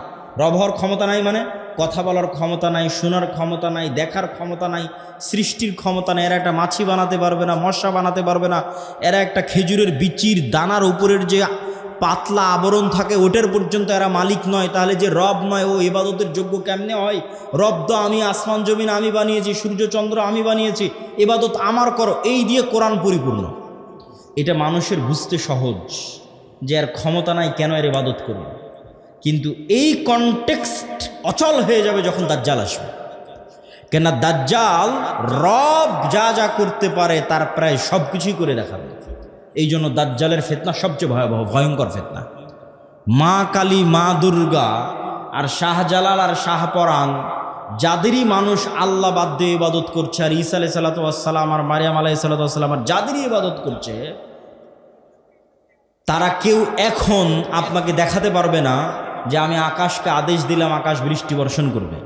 রব হওয়ার ক্ষমতা নাই মানে কথা বলার ক্ষমতা নাই, শোনার ক্ষমতা নাই, দেখার ক্ষমতা নাই, সৃষ্টির ক্ষমতা নাই। এরা একটা মাছি বানাতে পারবে না, মশা বানাতে পারবে না, এরা একটা খেজুরের বিচির দানার উপরের যে পাতলা আবরণ থাকে ওটার পর্যন্ত এরা মালিক নয়। তাহলে যে রব নয়, ও ইবাদতের যোগ্য কেমনে হয়? রব তো আমি, আসমান জমিন আমি বানিয়েছি, সূর্য চন্দ্র আমি বানিয়েছি, ইবাদত আমার করো, এই দিয়ে কোরআন পরিপূর্ণ। এটা মানুষের বুঝতে সহজ যে এর ক্ষমতা নাই, কেন এর ইবাদত করবে। কিন্তু এই কনটেক্সট অচল হয়ে যাবে যখন দাজ্জাল আসবে। কেন দাজ্জাল রব যা যা করতে পারে তার প্রায় সব কিছুই করে দেখাবে। এই জন্য দাজ্জালের ফিতনা সবচেয়ে ভয়াবহ, ভয়ঙ্কর ফিতনা। মা কালী, মা দুর্গা আর শাহজালাল আর শাহপরাণ, যাদেরই মানুষ আল্লাহ বাদ দিয়ে ইবাদত করছে, আর ঈসা আলাইহিস সালাতু ওয়াস সালাম আর মারিয়াম আলাইহিস সালাতু ওয়াস সালাম আর যাদেরই ইবাদত করছে, তারা কেউ এখন আপনাকে দেখাতে পারবে না যে আমি আকাশকে আদেশ দিলাম আকাশ বৃষ্টি বর্ষণ করবে,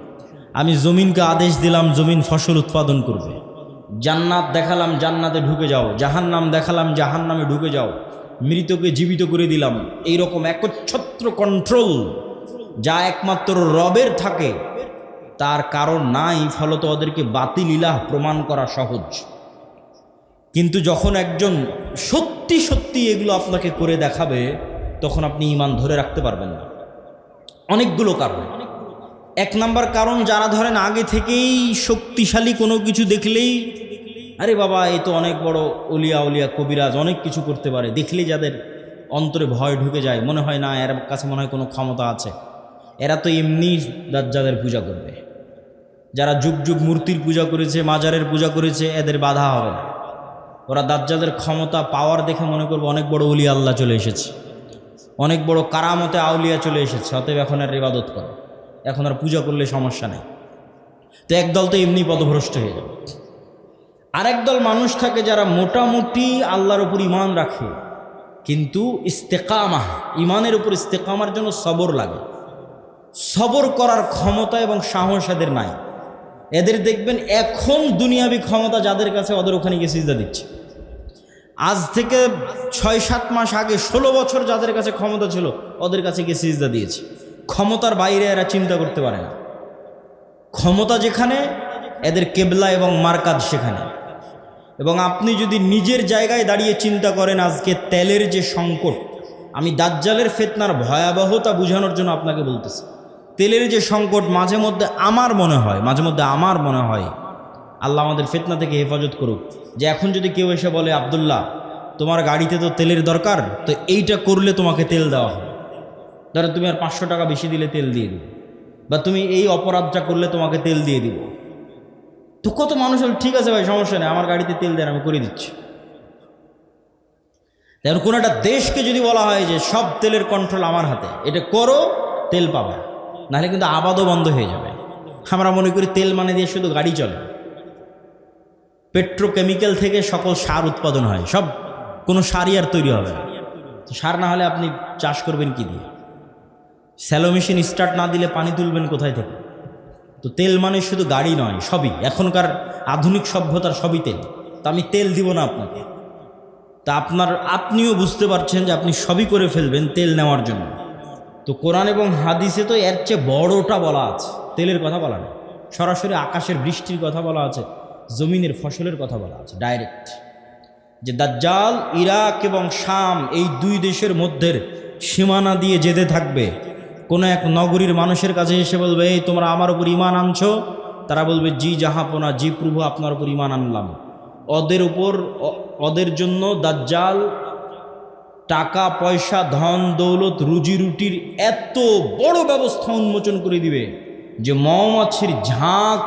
আমি জমিনকে আদেশ দিলাম জমিন ফসল উৎপাদন করবে, জান্নাত দেখালাম জান্নাতে ঢুকে যাও, জাহান্নাম দেখালাম জাহান্নামে ঢুকে যাও, মৃতকে জীবিত করে দিলাম। এইরকম একচ্ছত্র কন্ট্রোল যা একমাত্র রবের থাকে, তার কারণ নাই। ফলত ওদেরকে বাতিল ইলাহ প্রমাণ করা সহজ। কিন্তু যখন একজন সত্যি সত্যি এগুলো আপনাকে করে দেখাবে, তখন আপনি ঈমান ধরে রাখতে পারবেন না। অনেকগুলো কারণ। এক নাম্বার কারণ, যারা ধরেন আগে থেকেই শক্তিশালী কোনো কিছু দেখলেই, আরে বাবা এই তো অনেক বড় অলিয়া উলিয়া কবিরাজ, অনেক কিছু করতে পারে, দেখলেই যাদের অন্তরে ভয় ঢুকে যায়, মনে হয় না এর কাছে মনে হয় কোনো ক্ষমতা আছে, এরা তো এমনি দাজ্জালের পূজা করবে। যারা যুগ যুগ মূর্তির পূজা করেছে, মাজারের পূজা করেছে, এদের বাধা হবে না। ওরা দাজ্জালের ক্ষমতা পাওয়ার দেখে মনে করবে অনেক বড় অলি আল্লাহ চলে এসেছে, অনেক বড় কারামতে আউলিয়া চলে এসেছে, অতএব এখন আর ইবাদত করে, এখন আর পূজা করলে সমস্যা নেই। তো একদল তো এমনি পথভ্রষ্ট হয়ে যাবে। আরেক দল মানুষ থাকে যারা মোটামুটি আল্লাহর উপর ঈমান রাখে, কিন্তু ইস্তেকামাহ, ঈমানের উপর ইস্তেকামার জন্য সবর লাগে। সবর করার ক্ষমতা এবং সাহস এদের নাই। এদের দেখবেন এখন দুনিয়াবি ক্ষমতা যাদের কাছে, ওদের ওখানে গিয়ে সিজদা দিচ্ছে। আজ থেকে 6-7 মাস আগে 16 বছর যাদের কাছে ক্ষমতা ছিল, ওদের কাছে গিয়ে সিজদা দিয়েছে। ক্ষমতার বাইরে এরা চিন্তা করতে পারে না। ক্ষমতা যেখানে, এদের কেবলা এবং মারকাজ সেখানে। এবং আপনি যদি নিজের জায়গায় দাঁড়িয়ে চিন্তা করেন, আজকে তেলের যে সংকট, আমি দাজ্জালের ফিতনার ভয়াবহতা বোঝানোর জন্য আপনাকে বলতেছি। তেলের যে সংকট, মাঝে মধ্যে আমার মনে হয় আল্লাহ আমাদের ফিতনা থেকে হেফাজত করুক, যে এখন যদি কেউ এসে বলে, আব্দুল্লাহ তোমার গাড়িতে তো তেলের দরকার, তো এইটা করলে তোমাকে তেল দেওয়া হবে, ধরো তুমি আর 500 টাকা বেশি দিলে তেল দিয়ে দিব, বা তুমি এই অপরাধটা করলে তোমাকে তেল দিয়ে দিব। তো কত মানুষ হল, ঠিক আছে ভাই সমস্যা নেই, আমার গাড়িতে তেল দেন, আমি করে দিচ্ছি। যেমন কোনো একটা দেশকে যদি বলা হয় যে সব তেলের কন্ট্রোল আমার হাতে, এটা করো, তেল পাবে, নাহলে কিন্তু আবাদও বন্ধ হয়ে যাবে। আমরা মনে করি তেল মানে দিয়ে শুধু গাড়ি চলে। পেট্রোকেমিক্যাল থেকে সকল সার উৎপাদন হয়, সব কোনো সারই আর তৈরি হবে না। তো সার না হলে আপনি চাষ করবেন কি দিয়ে? স্যালো মেশিন স্টার্ট না দিলে পানি তুলবেন কোথায় থেকে? তো তেল মানে শুধু গাড়ি নয়, সবই। এখনকার আধুনিক সভ্যতার সবই তেল। তা আমি তেল দিব না আপনাকে, তা আপনিও বুঝতে পারছেন যে আপনি সবই করে ফেলবেন তেল নেওয়ার জন্য। তো কোরআন এবং হাদিসে তো এর চেয়ে বড়টা বলা আছে, তেলের কথা বলা নেই। সরাসরি আকাশের বৃষ্টির কথা বলা আছে, জমিনের ফসলের কথা বলা আছে ডাইরেক্ট, যে দাজ্জাল ইরাক এবং শাম এই 2 দেশের মধ্যে সীমানা দিয়ে যেতে থাকবে। কোনো এক নগরীর মানুষের কাছে এসে বলবে, এই তোমরা আমার উপর ঈমান আনছো? তারা বলবে, জি জাহাপনা, জি প্রভু আপনার উপর ঈমান আনলাম। ওদের জন্য দাজ্জাল টাকা পয়সা ধন দৌলত রুজি রুটির এত বড় ব্যবস্থা উন্মোচন করে দিবে যে মৌমাছির ঝাঁক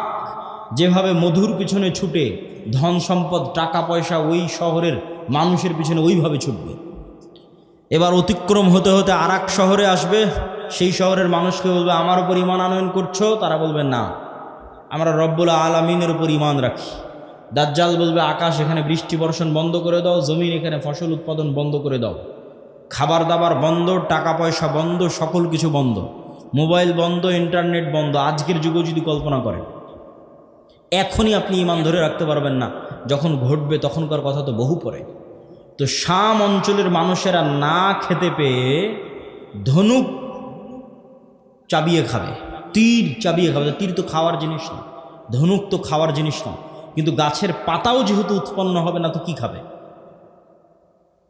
যেভাবে মধুর পিছনে ছুটে, ধন সম্পদ টাকা পয়সা ওই শহরের মানুষের পিছনে ওইভাবে ছুটবে। এবার অতিক্রম হতে হতে আর এক শহরে আসবে, সেই শহরের মানুষকে বলবে আমার উপর ঈমান আনয়ন করছো, তারা বলবে না, আমরা রব্বুল আলামিনের উপর ঈমান রাখি। দাজ্জাল বলবে আকাশ এখানে বৃষ্টি বর্ষণ বন্ধ করে দাও, জমিন এখানে ফসল উৎপাদন বন্ধ করে দাও, খাবার দাবার বন্ধ, টাকা পয়সা বন্ধ, সকল কিছু বন্ধ, মোবাইল বন্ধ, ইন্টারনেট বন্ধ। আজকের যুগে যদি কল্পনা করেন, এখনই আপনি ঈমান ধরে রাখতে পারবেন না, যখন ঘটবে তখনকার কথা তো বহু পরে। তো শাম অঞ্চলের মানুষেরা না খেতে পেয়ে ধনুক চাবিয়ে খাবে, তীর চাবিয়ে খাবে। তীর তো খাওয়ার জিনিস না, ধনুক তো খাওয়ার জিনিস না, কিন্তু গাছের পাতাও যেহেতু উৎপন্ন হবে না তো কি খাবে?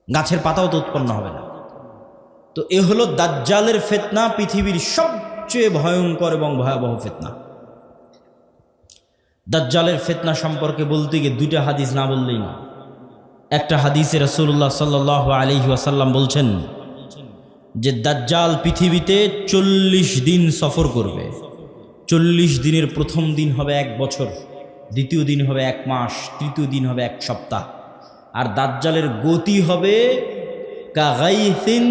গাছের পাতাও তো উৎপন্ন হবে না। তো এ হলো দাজ্জালের ফিতনা, পৃথিবীর সবচেয়ে ভয়ঙ্কর এবং ভয়াবহ ফিতনা। দাজ্জালের ফিতনা সম্পর্কে বলতে গিয়ে দুইটা হাদিস না বললেই না। একটা হাদিসে রাসূলুল্লাহ সাল্লাল্লাহু আলাইহি ওয়াসাল্লাম বলছেন যে দাজ্জাল পৃথিবীতে 40 দিন সফর করবে। 40 দিনের প্রথম দিন হবে 1 বছর, দ্বিতীয় দিন হবে 1 মাস, তৃতীয় দিন হবে 1 সপ্তাহ। আর দাজ্জালের গতি হবে কাগাইসিন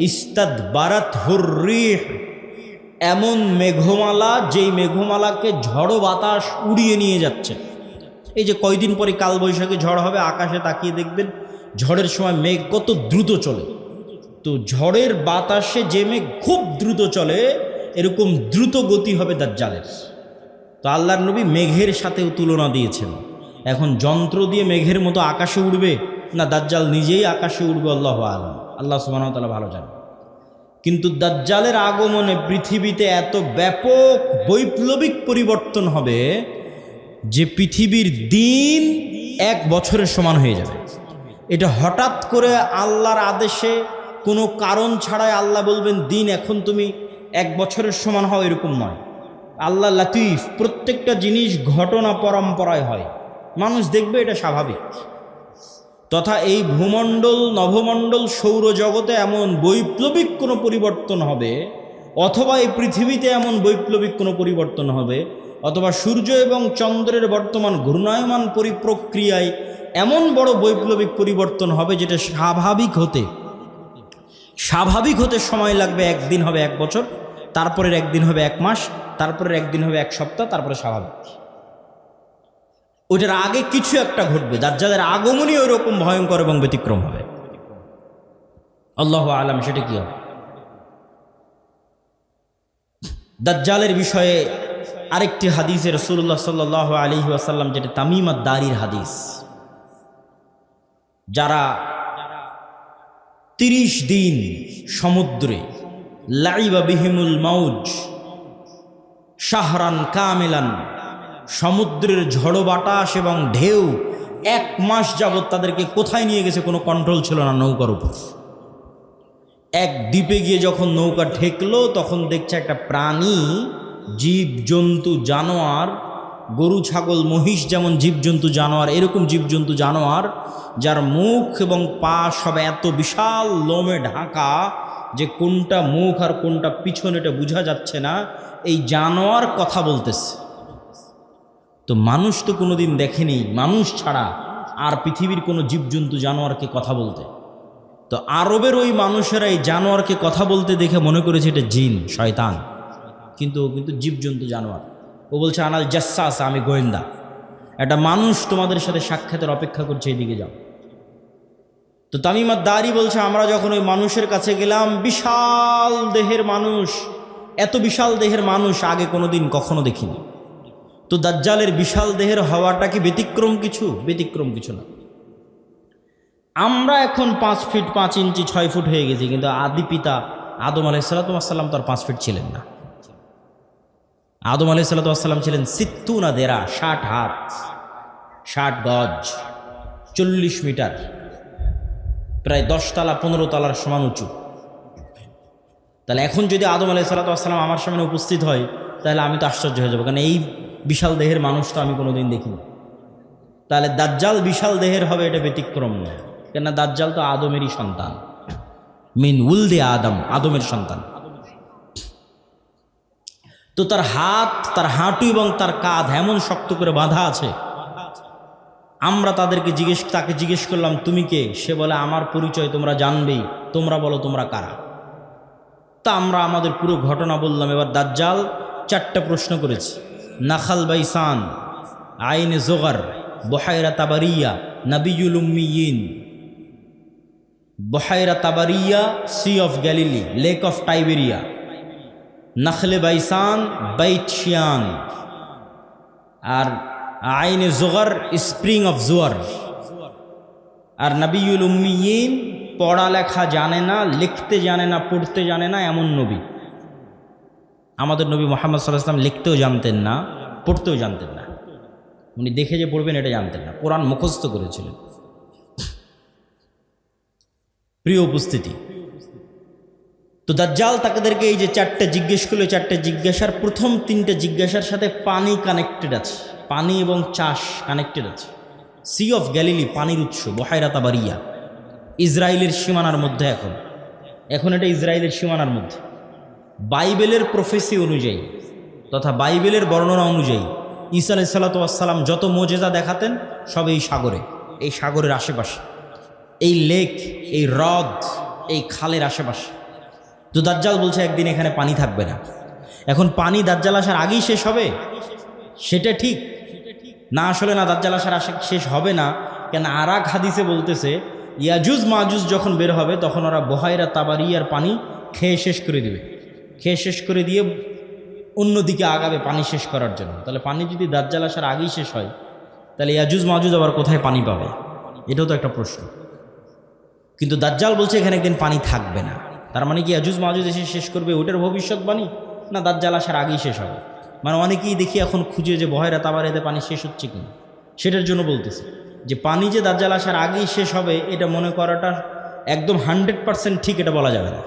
ইস্তাদবারাতহুর রিহ, এমন মেঘমালা যেই মেঘমালাকে ঝড়ো বাতাস উড়িয়ে নিয়ে যাচ্ছে। এই যে কয়দিন পরে কালবৈশাখী ঝড় হবে, আকাশে তাকিয়ে দেখবেন ঝড়ের সময় মেঘ কত দ্রুত চলে। তো ঝড়ের বাতাসে যে মেঘ খুব দ্রুত চলে, এরকম দ্রুত গতি হবে দাজ্জালের। তো আল্লাহর নবী মেঘের সাথেও তুলনা দিয়েছেন। এখন যন্ত্র দিয়ে মেঘের মতো আকাশে উড়বে না দাজ্জাল নিজেই আকাশে উড়বে, আল্লাহু আ'লাম, আল্লাহ সুবহানাহু ওয়া তাআলা ভালো জানেন। কিন্তু দাজ্জালের আগমনে পৃথিবীতে এত ব্যাপক বৈপ্লবিক পরিবর্তন হবে যে পৃথিবীর দিন 1 বছরের সমান হয়ে যাবে। এটা হঠাৎ করে আল্লাহর আদেশে, কোনো কারণ ছাড়াই আল্লাহ বলবেন দিন এখন তুমি 1 বছরের সমান হও, এরকম নয়। আল্লাহ লাতিফ, প্রত্যেকটা জিনিস ঘটনা পরম্পরায় হয়, মানুষ দেখবে এটা স্বাভাবিক। তথা এই ভূমণ্ডল, নভমণ্ডল, সৌরজগতে এমন বৈপ্লবিক কোনো পরিবর্তন হবে, অথবা এই পৃথিবীতে এমন বৈপ্লবিক কোনো পরিবর্তন হবে, অথবা সূর্য এবং চন্দ্রের বর্তমান ঘূর্ণায়মান পরিপ্রক্রিয়ায় এমন বড় বৈপ্লবিক পরিবর্তন হবে যেটা স্বাভাবিক হতে সময় লাগবে। 1 দিন হবে 1 বছর, তারপরের 1 দিন হবে 1 মাস, তারপরের 1 দিন হবে 1 সপ্তাহ, তারপরে স্বাভাবিক। ওইটার আগে কিছু একটা ঘটবে। দাজ্জালের আগমনই ওই রকম ভয়ঙ্কর এবং ব্যতিক্রম হবে। আল্লাহু আ'লাম সেটা কি হবে। দাজ্জালের বিষয়ে আরেকটি হাদিসে রাসূলুল্লাহ সাল্লাল্লাহু আলাইহি ওয়াসাল্লাম, যেটা তামিম আদ-দারির হাদিস, যারা 30 দিন সমুদ্রে লাইবা বিহিমুল মাউজ শাহরান কামিলান, সমুদ্রের ঝড়ো বাতাস এবং ঢেউ 1 মাস যাবৎ তাদেরকে কোথায় নিয়ে গেছে কোনো কন্ট্রোল ছিল না নৌকার উপর। এক দ্বীপে গিয়ে যখন নৌকা ঠেকলো, তখন দেখছে একটা প্রাণী, জীবজন্তু জানোয়ার, গরু ছাগল মহিষ যেমন জীবজন্তু জানোয়ার, এরকম জীবজন্তু জানোয়ার যার মুখ এবং পা সব এত বিশাল লোমে ঢাকা যে কোনটা মুখ আর কোনটা পিছন এটা বোঝা যাচ্ছে না। এই জানোয়ার কথা বলতেছে। তো মানুষ তো কোনোদিন দেখেনি, মানুষ ছাড়া আর পৃথিবীর কোনো জীবজন্তু জানোয়ারকে কথা বলতে। তো আরবের ওই মানুষেরা এই জানোয়ারকে কথা বলতে দেখে মনে করেছে এটা জিন, শয়তান, কিন্তু জীবজন্তু জানোয়ার। ও বলছে আনাল জাসসাস, আমি গোয়েন্দা, একটা মানুষ তোমাদের সাথে সাক্ষাতের অপেক্ষা করছে, এদিকে যাও। তো তামিম আদ-দারি বলছে আমরা যখন ওই মানুষের কাছে গেলাম, বিশাল দেহের মানুষ, এত বিশাল দেহের মানুষ আগে কোনোদিন কখনো দেখিনি। তো দাজ্জালের বিশাল দেহের হওয়াটা কি ব্যতিক্রম কিছু? ব্যতিক্রম কিছু না। আমরা এখন 5 ফিট 5 ইঞ্চি 6 ফুট হয়ে গেছি, কিন্তু আদি পিতা আদম আলাইহিস সালাম তো আর 5 ফিট ছিলেন না। আদম আলাইহিস সালাম ছিলেন 60 দেরা, 60 হাত, 60 গজ, 40 মিটার, প্রায় 10 তলা 15 তলার সমান উঁচু। তাহলে এখন যদি আদম আলাইহিস সালাম আমার সামনে উপস্থিত হয়, তাহলে আমি তো আশ্চর্য হয়ে যাবো, কারণ এই বিশাল দেহের মানুষ তো আমি কোনোদিন দেখিনি। তাহলে দাজ্জাল বিশাল দেহের হবে, এটা ব্যতিক্রম নয়, কেননা দাজ্জাল তো আদমেরই সন্তান। মিন উলদে আদম, আদমের সন্তান। তো তার হাত, তার হাঁটু এবং তার কাঁধ এমন শক্ত করে বাঁধা আছে। আমরা তাকে জিজ্ঞেস করলাম তুমি কে? সে বলে আমার পরিচয় তোমরা জানবেই, তোমরা বলো তোমরা কারা। তা আমরা আমাদের পুরো ঘটনা বললাম। এবার দাজ্জাল 4টা প্রশ্ন করেছে। নাখাল বাইসান, আইনে জোগার, বহায়রা তাবারিয়া, নাবিয়ুল উম্মিয়িন। বহায়রা তাবারিয়া sea of Galilee, lake of Tiberias. নাখলে বাইসান বাইত শিয়ান, আর আইনে জোগার স্প্রিং অফ জোয়ার। আর নাবিয়ুল উম্মিয়িন পড়ালেখা জানে না, লিখতে জানে না, পড়তে জানে না এমন নবী। আমাদের নবী মুহাম্মদ সাল্লাল্লাহু আলাইহি ওয়াসাল্লাম লিখতেও জানতেন না, পড়তেও জানতেন না। উনি দেখে যে পড়বেন এটা জানতেন না, কোরআন মুখস্থ করেছিলেন। প্রিয় উপস্থিতি, তো দাজ্জাল তাদেরকে এই যে 4টে জিজ্ঞেস করলো, 4টে জিজ্ঞাসার প্রথম 3টে জিজ্ঞাসার সাথে পানি কানেক্টেড আছে, পানি এবং চাষ কানেক্টেড আছে। সি অফ গ্যালিলি পানির উৎস, বহায়রা তাবারিয়া, ইসরায়েলের সীমানার মধ্যে। এখন এটা ইসরায়েলের সীমানার মধ্যে। বাইবেলের প্রফেসি অনুযায়ী তথা বাইবেলের বর্ণনা অনুযায়ী ঈসা আলাইহিস সালাতু ওয়াস সালাম যত মুজিজা দেখাতেন সব এই সাগরে, এই সাগরের আশেপাশে, এই লেক, এই হ্রদ, এই খালের আশেপাশে। তো দাজ্জাল বলছে একদিন এখানে পানি থাকবে না। এখন পানি দাজ্জাল আসার আগেই শেষ হবে সেটা ঠিক না, আসলে না, দাজ্জাল আসার শেষ হবে না। কেন আরাক হাদিসে বলতেছে ইয়াজুজ মাজুজ যখন বের হবে তখন ওরা বহায়রা তাবারিয়ার পানি খেয়ে শেষ করে দিবে, খেয়ে শেষ করে দিয়ে অন্যদিকে আগাবে পানি শেষ করার জন্য। তাহলে পানি যদি দাজ্জাল আসার আগেই শেষ হয় তাহলে ইয়াজুজ মাজুজ আবার কোথায় পানি পাবে? এটাও তো একটা প্রশ্ন। কিন্তু দাজ্জাল বলছে এখানে একদিন পানি থাকবে না। তার মানে কি ইয়াজুজ মাজুজ এসে শেষ করবে ওটার ভবিষ্যৎবাণী, না দাজ্জাল আসার আগেই শেষ হবে? মানে অনেকেই দেখি এখন খুঁজে যে বহায়রা তাবারিয়াতে পানি শেষ হচ্ছে কিনা, সেটার জন্য বলতেছে যে পানি যে দাজ্জাল আসার আগেই শেষ হবে এটা মনে করাটা একদম 100% ঠিক এটা বলা যাবে না।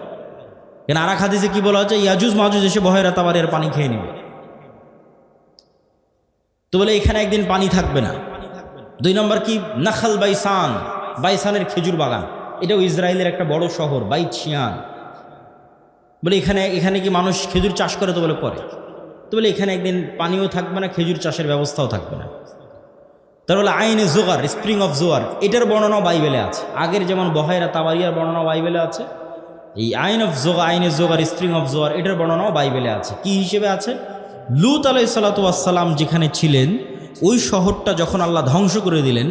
কেন আরাক হাদিসে কি বলা হচ্ছে? ইয়াজুজ মাজুজ এসে বহায়রা তাবারিয়ার পানি খেয়ে নেবে। তো বলে এখানে একদিন পানি থাকবে না। 2 নম্বর কি? নাখাল বাইসান, বাইসানের খেজুর বাগান, এটাও ইসরায়েলের একটা বড় শহর, বাইত শিয়ান। বলে এখানে কি মানুষ খেজুর চাষ করে? তো বলে করে। তো বলে এখানে একদিন পানিও থাকবে না, খেজুর চাষের ব্যবস্থাও থাকবে না। তার বলে আইনে জোগার, স্প্রিং অফ জোয়ার, এটার বর্ণনাও বাইবেলে আছে। আগের যেমন বহায়রা তাবারিয়ার বর্ণনাও বাইবেলে আছে, এই আইনে জোগার, স্প্রিং অফ জোয়ার, এটার বর্ণনাও বাইবেলে আছে। কি হিসেবে আছে? লূত আলাইহিস সালাতু ওয়াস সালাম যেখানে ছিলেন ওই শহরটা যখন আল্লাহ ধ্বংস করে দিলেন,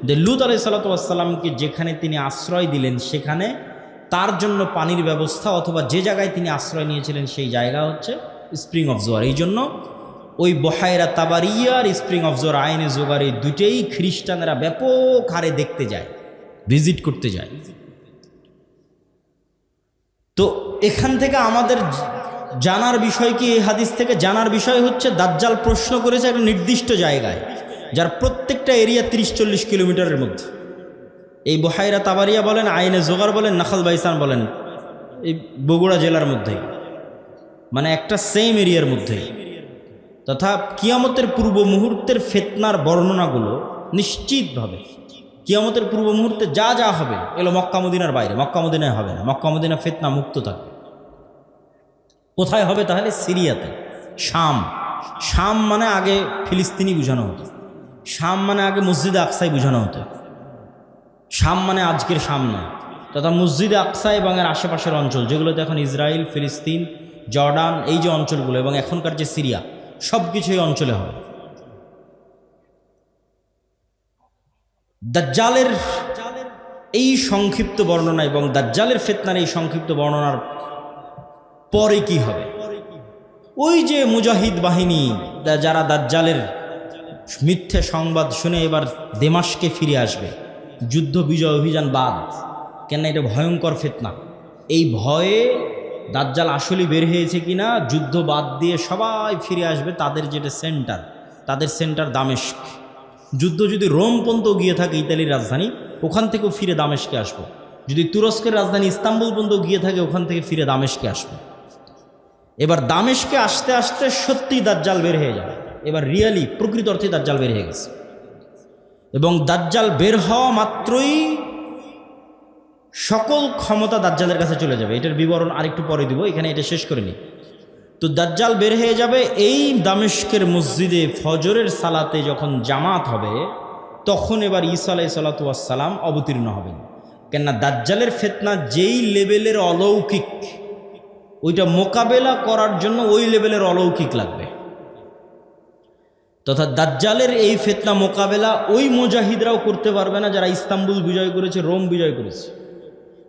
যে লূত আলাইহিস সালাতু ওয়াস সালামকে যেখানে তিনি আশ্রয় দিলেন সেখানে তার জন্য পানির ব্যবস্থা, অথবা যে জায়গায় তিনি আশ্রয় নিয়েছিলেন সেই জায়গা হচ্ছে স্প্রিং অফ জোয়ার। এই জন্য ওই বহায়রা তাবারিয়ার স্প্রিং অফ জোয়ার, আইনে জোগার, এই দুটেই খ্রিস্টানেরা ব্যাপক হারে দেখতে যায়, ভিজিট করতে যায়। তো এখান থেকে আমাদের জানার বিষয় কি? এই হাদিস থেকে জানার বিষয় হচ্ছে দাজ্জাল প্রশ্ন করেছে একটা নির্দিষ্ট জায়গায়, যার প্রত্যেকটা এরিয়া 30-40 কিলোমিটারের মধ্যে। এই বহায়রা তাবারিয়া বলেন, আইনে জোগার বলেন, নাখাল বাইসান বলেন, এই বগুড়া জেলার মধ্যেই, মানে একটা সেম এরিয়ার মধ্যেই। তথা কিয়ামতের পূর্ব মুহূর্তের ফিতনার বর্ণনাগুলো নিশ্চিতভাবে কিয়ামতের পূর্ব মুহূর্তে যা যা হবে এগুলো মক্কা মদিনার বাইরে, মক্কা মদিনায় হবে না। মক্কা মদিনা ফিতনা মুক্ত থাকবে। কোথায় হবে তাহলে? সিরিয়াতে, শাম। শাম মানে আগে ফিলিস্তিনি বোঝানো হতো, শাম মানে আগে মসজিদে আকসাই বোঝানো হতো। শাম মানে আজকের শাম নয়, তথা মসজিদে আকসা এবং এর আশেপাশের অঞ্চল যেগুলোতে এখন ইসরায়েল, ফিলিস্তিন, জর্ডান, এই যে অঞ্চলগুলো এবং এখনকার যে সিরিয়া, সব কিছু এই অঞ্চলে হবে। দাজ্জালের এই সংক্ষিপ্ত বর্ণনা এবং দাজ্জালের ফিতনার এই সংক্ষিপ্ত বর্ণনার পরে কি হবে? ওই যে মুজাহিদ বাহিনী যারা দাজ্জালের মিথ্যে সংবাদ শুনে এবার দেমাশকে ফিরে আসবে, যুদ্ধ বিজয় অভিযান বাদ, কেন এটা ভয়ঙ্কর ফিতনা। এই ভয়ে দাজ্জাল আসলে বের হয়েছে কিনা, যুদ্ধ বাদ দিয়ে সবাই ফিরে আসবে তাদের যেটা সেন্টার, তাদের সেন্টার দামেস্ক। যুদ্ধ যদি রোম পর্যন্ত গিয়ে থাকে, ইতালির রাজধানী, ওখান থেকেও ফিরে দামেস্কে আসবো। যদি তুরস্কের রাজধানী ইস্তাম্বুল পর্যন্ত গিয়ে থাকে, ওখান থেকে ফিরে দামেস্কে আসবো। এবার দামেস্কে আসতে আসতে সত্যি দাজ্জাল বের হয়ে যাবে। এবার রিয়েলি প্রকৃত অর্থে দাজ্জাল বের হয়ে গেছে। এবং দাজ্জাল বের হওয়া মাত্রই সকল ক্ষমতা দাজ্জালের কাছে চলে যাবে। এটার বিবরণ আরেকটু পরে দিব, এখানে এটা শেষ করে নিই। তো দাজ্জাল বের হয়ে যাবে এই দামেস্কের মসজিদে ফজরের সালাতে যখন জামাত হবে, তখন এবার ঈসা আলাইহিস সালাতু ওয়াস সালাম অবতীর্ণ হবেন। কেননা দাজ্জালের ফিতনা যেই লেভেলের অলৌকিক, ওইটা মোকাবেলা করার জন্য ওই লেভেলের অলৌকিক লাগবে। তথা দাজ্জালের এই ফিতনা মোকাবেলা ওই মুজাহিদরাও করতে পারবে না যারা ইস্তাম্বুল বিজয় করেছে, রোম বিজয় করেছে,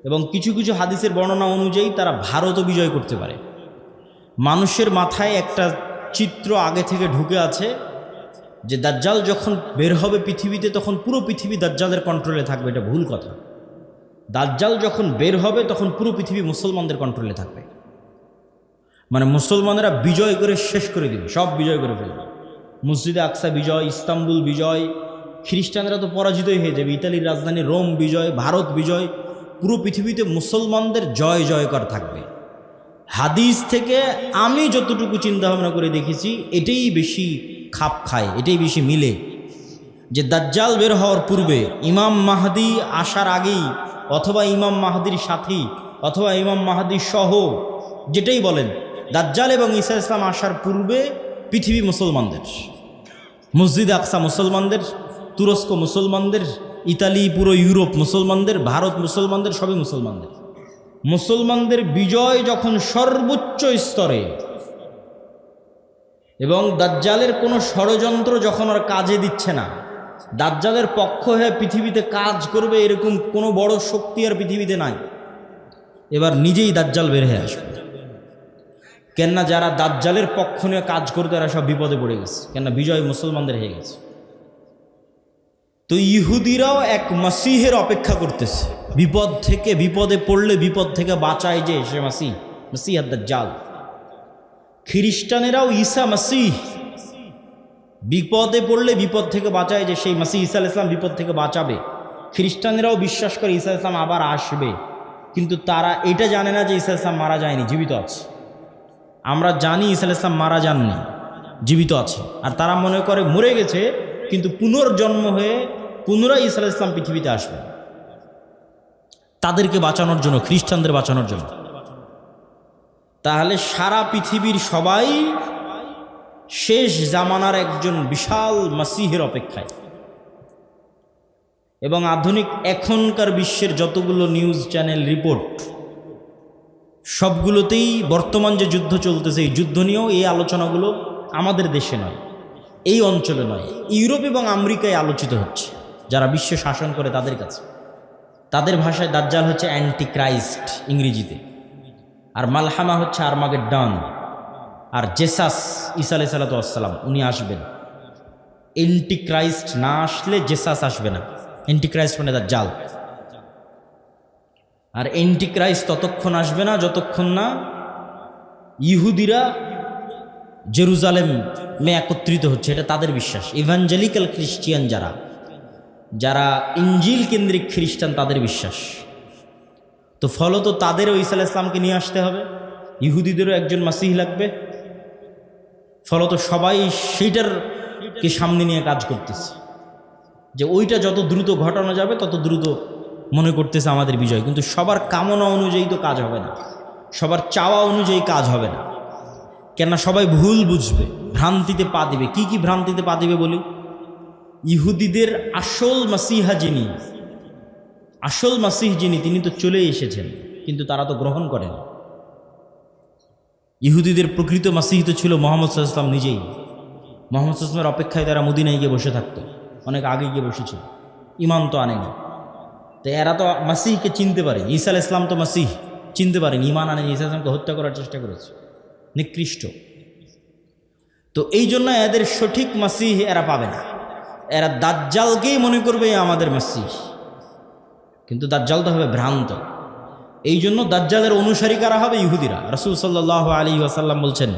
এবং কিছু কিছু হাদিসের বর্ণনা অনুযায়ী তারা ভারতও বিজয় করতে পারে। মানুষের মাথায় একটা চিত্র আগে থেকে ঢুকে আছে যে দাজ্জাল যখন বের হবে পৃথিবীতে, তখন পুরো পৃথিবী দাজ্জালের কন্ট্রোলে থাকবে। এটা ভুল কথা। দাজ্জাল যখন বের হবে তখন পুরো পৃথিবী মুসলমানদের কন্ট্রোলে থাকবে। মানে মুসলমানেরা বিজয় করে শেষ করে দিবে, সব বিজয় করে ফেলবে। মসজিদে আকসা বিজয়, ইস্তাম্বুল বিজয়, খ্রিস্টানরা তো পরাজিতই হয়ে যাবে, ইতালির রাজধানী রোম বিজয়, ভারত বিজয়, পুরো পৃথিবীতে মুসলমানদের জয় জয়কার থাকবে। হাদিস থেকে আমি যতটুকু চিন্তা ভাবনা করে দেখেছি, এটাই বেশি খাপ খায়, এটাই বেশি মিলে, যে দাজ্জাল বের হওয়ার পূর্বে, ইমাম মাহদি আসার আগেই, অথবা ইমাম মাহদির সাথী, অথবা ইমাম মাহদি সহ, যেটাই বলেন, দাজ্জাল এবং ঈসা ইসলাম আসার পূর্বে পৃথিবী মুসলমানদের, মসজিদে আকসা মুসলমানদের, তুরস্ক মুসলমানদের, ইতালি, পুরো ইউরোপ মুসলমানদের, ভারত মুসলমানদের, সবই মুসলমানদের। মুসলমানদের বিজয় যখন সর্বোচ্চ স্তরে, এবং দাজ্জালের কোনো ষড়যন্ত্র যখন আর কাজে দিচ্ছে না, দাজ্জালের পক্ষ হয়ে পৃথিবীতে কাজ করবে এরকম কোনো বড় শক্তি আর পৃথিবীতে নাই, এবার নিজেই দাজ্জাল বের হয়ে আসবে। কেননা যারা দাজ্জালের পক্ষ নিয়ে কাজ করতে, তারা সব বিপদে পড়ে গেছে, কেননা বিজয় মুসলমানদের হয়ে গেছে। তো ইহুদিরাও এক মাসিহের অপেক্ষা করতেছে, বিপদ থেকে, বিপদে পড়লে বিপদ থেকে বাঁচায় যে সে মাসিহ, মাসিহ দাজ্জাল। খ্রিস্টানেরাও ঈসা মাসিহ, বিপদে পড়লে বিপদ থেকে বাঁচায় যে সেই মাসিহ ঈসা আলাইহিস সালাম বিপদ থেকে বাঁচাবে। খ্রিস্টানেরাও বিশ্বাস করে ঈসা আলাইহিস সালাম আবার আসবে, কিন্তু তারা এটা জানে না যে ঈসা আলাইহিস সালাম মারা যায়নি, জীবিত আছে। আমরা জানি ঈসা আলাইহিস সালাম মারা যাননি, জীবিত আছে, আর তারা মনে করে মরে গেছে, কিন্তু পুনর্জন্ম হয়ে পুনরায় ঈসা আলাইহিস সালাম পৃথিবীতে আসবে তাদেরকে বাঁচানোর জন্য, খ্রিস্টানদের বাঁচানোর জন্য। তাহলে সারা পৃথিবীর সবাই শেষ জামানার একজন বিশাল মাসিহের অপেক্ষায়। এবং আধুনিক এখনকার বিশ্বের যতগুলো নিউজ চ্যানেল রিপোর্ট, সবগুলোতেই বর্তমান যে যুদ্ধ চলতেছে, এই যুদ্ধ নিয়েও এই আলোচনাগুলো আমাদের দেশে নয়, এই অঞ্চলে নয়, ইউরোপ এবং আমেরিকায় আলোচিত হচ্ছে, যারা বিশ্ব শাসন করে তাদের কাছে। তাদের ভাষায় দাজ্জাল হচ্ছে অ্যান্টি ক্রাইস্ট ইংরেজিতে, আর মালহামা হচ্ছে আর্মাগেড্ডন, আর জেসাস ঈসা আলাইহিস সালাতু ওয়াস সালাম উনি আসবেন। অ্যান্টি ক্রাইস্ট না আসলে জেসাস আসবে না। অ্যান্টি ক্রাইস্ট মানে দাজ্জাল। আর অ্যান্টি ক্রাইস্ট ততক্ষণ আসবে না যতক্ষণ না ইহুদিরা জেরুজালেমে একত্রিত হচ্ছে, এটা তাদের বিশ্বাস। ইভাঞ্জেলিক্যাল খ্রিস্টিয়ান যারা ইঞ্জিল কেন্দ্রিক খ্রিস্টান, তাদের বিশ্বাস। তো ফলত তাদেরও ঈসা আলাইহিস সালামকে নিয়ে আসতে হবে, ইহুদিদেরও একজন মাসিহ লাগবে। ফলত সবাই সেইটারকে সামনে নিয়ে কাজ করতেছে, যে ওইটা যত দ্রুত ঘটানো যাবে তত দ্রুত মনে করতেছে আমাদের বিজয়। কিন্তু সবার কামনা অনুযায়ী তো কাজ হবে না, সবার চাওয়া অনুযায়ী কাজ হবে না। কেননা সবাই ভুল বুঝবে, ভ্রান্তিতে পা দিবে। কি কি ভ্রান্তিতে পা দিবে বলি? ইহুদিদের আসল মাসিহা যিনি, আসল মাসিহ যিনি, তিনি তো চলেই এসেছেন, কিন্তু তারা তো গ্রহণ করেন। ইহুদিদের প্রকৃত মাসিহ তো ছিল মুহাম্মদ সাল্লাল্লাহু আলাইহি ওয়াসাল্লাম নিজেই। মুহাম্মদ সাল্লাল্লাহু আলাইহি ওয়াসাল্লামের অপেক্ষায় তারা মদিনায় গিয়ে বসে থাকতো, অনেক আগে গিয়ে বসেছিল, ইমান তো আনেনি। তো এরা তো মাসিহকে চিনতে পারে, ঈসা আলাইহিস সালাম তো মাসিহ চিনতে পারেন, ইমান আনেনি, ঈসা আলাইহিস সালামকে হত্যা করার চেষ্টা করেছে, নিকৃষ্ট। তো এই জন্য এদের সঠিক মাসিহ এরা পাবে না, এরা দাজ্জালকেই মনে করবে আমাদের মাসিহ, কিন্তু দাজ্জাল তো হবে ভ্রান্ত। এই জন্য দাজ্জালের অনুসারী কারা হবে? ইহুদিরা। রাসূল সাল্লাল্লাহু আলাইহি ওয়াসাল্লাম বলছেন,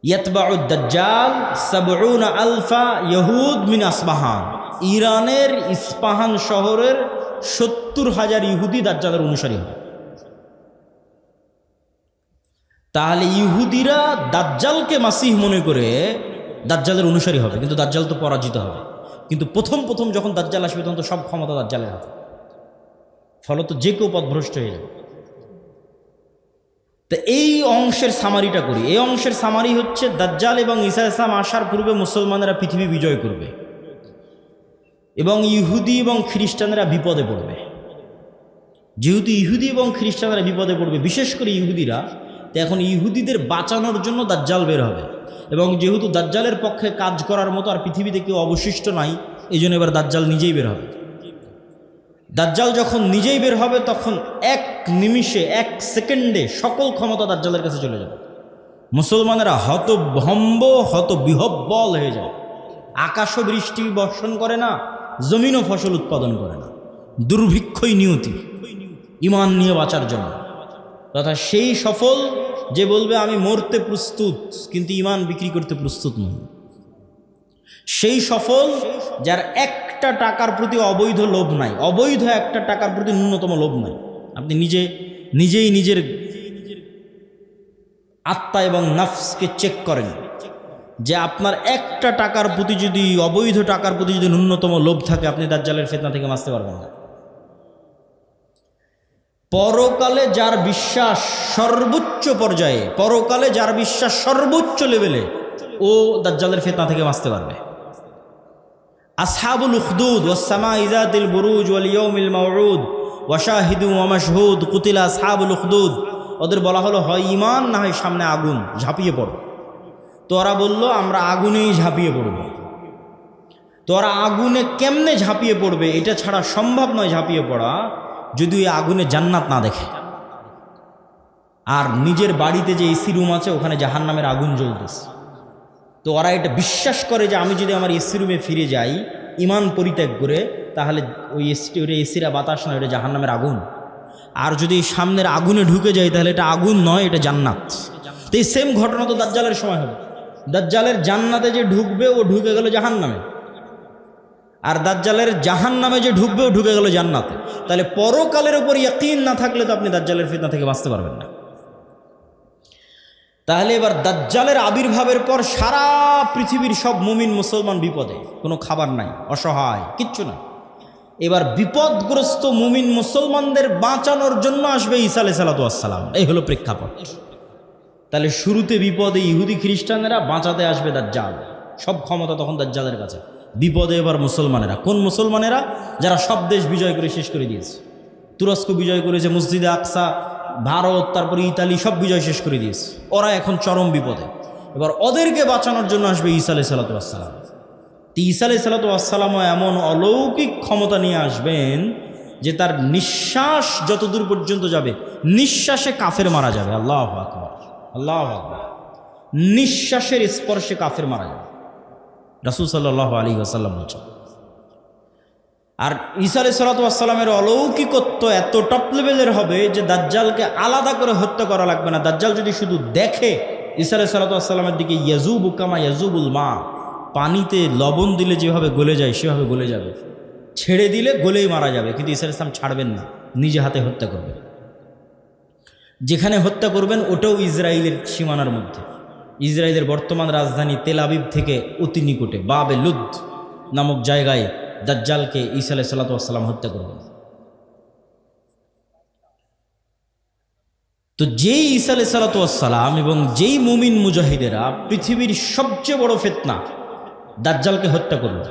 ইয়াতবাউ দাজ্জাল ৭০ আলফা ইহুদ মিন আসবাহান। ইরানের ইস্পাহান শহরের ৭০,০০০ ইহুদি দাজ্জালের অনুসারী হবে। তাহলে ইহুদিরা দাজ্জালকে মাসিহ মনে করে দাজ্জালের অনুসারী হবে, কিন্তু দাজ্জাল তো পরাজিত হবে। কিন্তু প্রথম যখন দাজ্জাল আসবে তখন তো সব ক্ষমতা দাজ্জালের হাতে। ফলত যে কেউ পথভ্রষ্ট হয়ে যাবে। তো এই অংশের সামারিটা করি। এই অংশের সামারি হচ্ছে দাজ্জাল এবং ঈসা ইসলাম আসার পূর্বে মুসলমানেরা পৃথিবী বিজয় করবে এবং ইহুদি এবং খ্রিস্টানেরা বিপদে পড়বে। যেহেতু ইহুদি এবং খ্রিস্টানেরা বিপদে পড়বে, বিশেষ করে ইহুদিরা, তো এখন ইহুদিদের বাঁচানোর জন্য দাজ্জাল বের হবে। এবং যেহেতু দাজ্জালের পক্ষে কাজ করার মতো আর পৃথিবীতে কেউ অবশিষ্ট নাই, এই জন্য এবার দাজ্জাল নিজেই বের হবে। দাজ্জাল যখন নিজেই বের হবে তখন এক নিমিষে, এক সেকেন্ডে সকল ক্ষমতা দাজ্জালের কাছে চলে যাবে। মুসলমানেরা হতভম্ব, হতবিহ্বল হয়ে যায়। আকাশও বৃষ্টি বর্ষণ করে না, জমিনও ফসল উৎপাদন করে না, দুর্ভিক্ষই নিয়তি ঈমান নিয়ে বাঁচার জন্য। তথা সেই সফল যে বলবে আমি মরতে প্রস্তুত কিন্তু ঈমান বিক্রি করতে প্রস্তুত নই। সেই সফল যার একটা টাকার প্রতি অবৈধ লোভ নাই, অবৈধ একটা টাকার প্রতি ন্যূনতম লোভ নাই। আপনি নিজেই নিজের আত্মা এবং নফসকে চেক করেন যে আপনার একটা টাকার প্রতি যদি, অবৈধ টাকার প্রতি যদি ন্যূনতম লোভ থাকে, আপনি দাজ্জালের ফিতনা থেকে বাঁচতে পারবেন না। পরকালে যার বিশ্বাস সর্বোচ্চ পর্যায়ে, পরকালে যার বিশ্বাস সর্বোচ্চ লেভেলে, ও দাজ্জালের ফিতনা থেকে বাঁচতে পারবে। আসহাবুল উখদুদ ওয়াস সামাই যাতিল বুরুজ ওয়াল ইয়াউমিল মাউউদ ওয়া শাহিদু ওয়া মাশহুদ কুতিলা আসহাবুল উখদুদ। ওদের বলা হলো হয় ঈমান না হয় সামনে আগুন, ঝাঁপিয়ে পড়ো। তো ওরা বলল আমরা আগুনেই ঝাঁপিয়ে পড়ব। তো ওরা আগুনে কেমনে ঝাঁপিয়ে পড়বে এটা ছাড়া সম্ভব নয় ঝাঁপিয়ে পড়া, যদি ওই আগুনে জান্নাত না দেখে। আর নিজের বাড়িতে যে এসি রুম আছে ওখানে জাহান্নামের আগুন জ্বলতেছে। তো ওরা এটা বিশ্বাস করে যে আমি যদি আমার এসি রুমে ফিরে যাই ঈমান পরিত্যাগ করে, তাহলে ওই এসিরা বাতাস নয়, এটা জাহান্নামের আগুন। আর যদি সামনের আগুনে ঢুকে যায় তাহলে এটা আগুন নয়, এটা জান্নাত। তো এই সেম ঘটনা তো দাজ্জালের সময় হবে। দাজ্জালের জান্নাতে যে ঢুকবে ও ঢুকে গেল জাহান্নামে, আর দাজ্জালের জাহান্নামে যে ঢুকবে ও ঢুকে গেল জান্নাতে। তাহলে পরকালের উপর ইয়াকিন না থাকলে তো আপনি দাজ্জালের ফিতনা থেকে বাঁচতে পারবেন না। তাহলে এবার দাজ্জালের আবির্ভাবের পর সারা পৃথিবীর সব মুমিন মুসলমান বিপদে, কোনো খাবার নাই, অসহায়, কিচ্ছু না। এবার বিপদগ্রস্ত মুমিন মুসলমানদের বাঁচানোর জন্য আসবে ঈসা আলাইহিস সালাতু ওয়াস সালাম। এই হলো প্রেক্ষাপট। তাহলে শুরুতে বিপদে ইহুদি খ্রিস্টানেরা, বাঁচাতে আসবে দাজ্জাল। সব ক্ষমতা তখন দাজ্জালের কাছে। বিপদে এবার মুসলমানেরা। কোন মুসলমানেরা? যারা সব দেশ বিজয় করে শেষ করে দিয়েছে। তুরস্ক বিজয় করেছে, মসজিদে আকসা, ভারত, তারপরে ইতালি, সব বিজয় শেষ করে দিয়েছে। ওরা এখন চরম বিপদে। এবার ওদেরকে বাঁচানোর জন্য আসবে ঈসা আলাইহিস সালাতু ওয়াস সালাম। ঈসা আলাইহিস সালাতু ওয়াস সালামও এমন অলৌকিক ক্ষমতা নিয়ে আসবেন যে তার নিঃশ্বাস যতদূর পর্যন্ত যাবে, নিঃশ্বাসে কাফের মারা যাবে। আল্লাহু আকবার, আল্লাহু আকবার। নিঃশ্বাসের স্পর্শে কাফের মারা যাবে, রাসূল সাল্লাল্লাহু আলাইহি ওয়াসাল্লাম বলছেন। আর ঈসা আলাইহিস সালাতু ওয়াস সালামের অলৌকিকত্ব এত টপ লেভেলের হবে যে দাজ্জালকে আলাদা করে হত্যা করা লাগবে না। দাজ্জাল যদি শুধু দেখে ঈসা আলাইহিস সালাতু ওয়াস সালামের দিকে, ইয়াজুবু কামা ইয়াজুবুল মা, পানিতে লবণ দিলে যেভাবে গলে যায় সেভাবে গলে যাবে, ছেড়ে দিলে গলেই মারা যাবে। কিন্তু ঈসা আলাইহিস সালাম ছাড়বেন না, নিজে হাতে হত্যা করবেন। যেখানে হত্যা করবেন ওটাও ইসরায়েলের সীমানার মধ্যে। ইসরায়েলের বর্তমান রাজধানী তেল আবিব থেকে অতি নিকটে বাবে লুদ নামক জায়গায় দাজ্জালকে ঈসা আলাইহিস সালাতু ওয়াস সালাম হত্যা করবেন। তো যেই ঈসা আলাইহিস সালাতু ওয়াস সালাম এবং যেই মুমিন মুজাহিদেরা পৃথিবীর সবচেয়ে বড় ফিতনা দাজ্জালকে হত্যা করবে,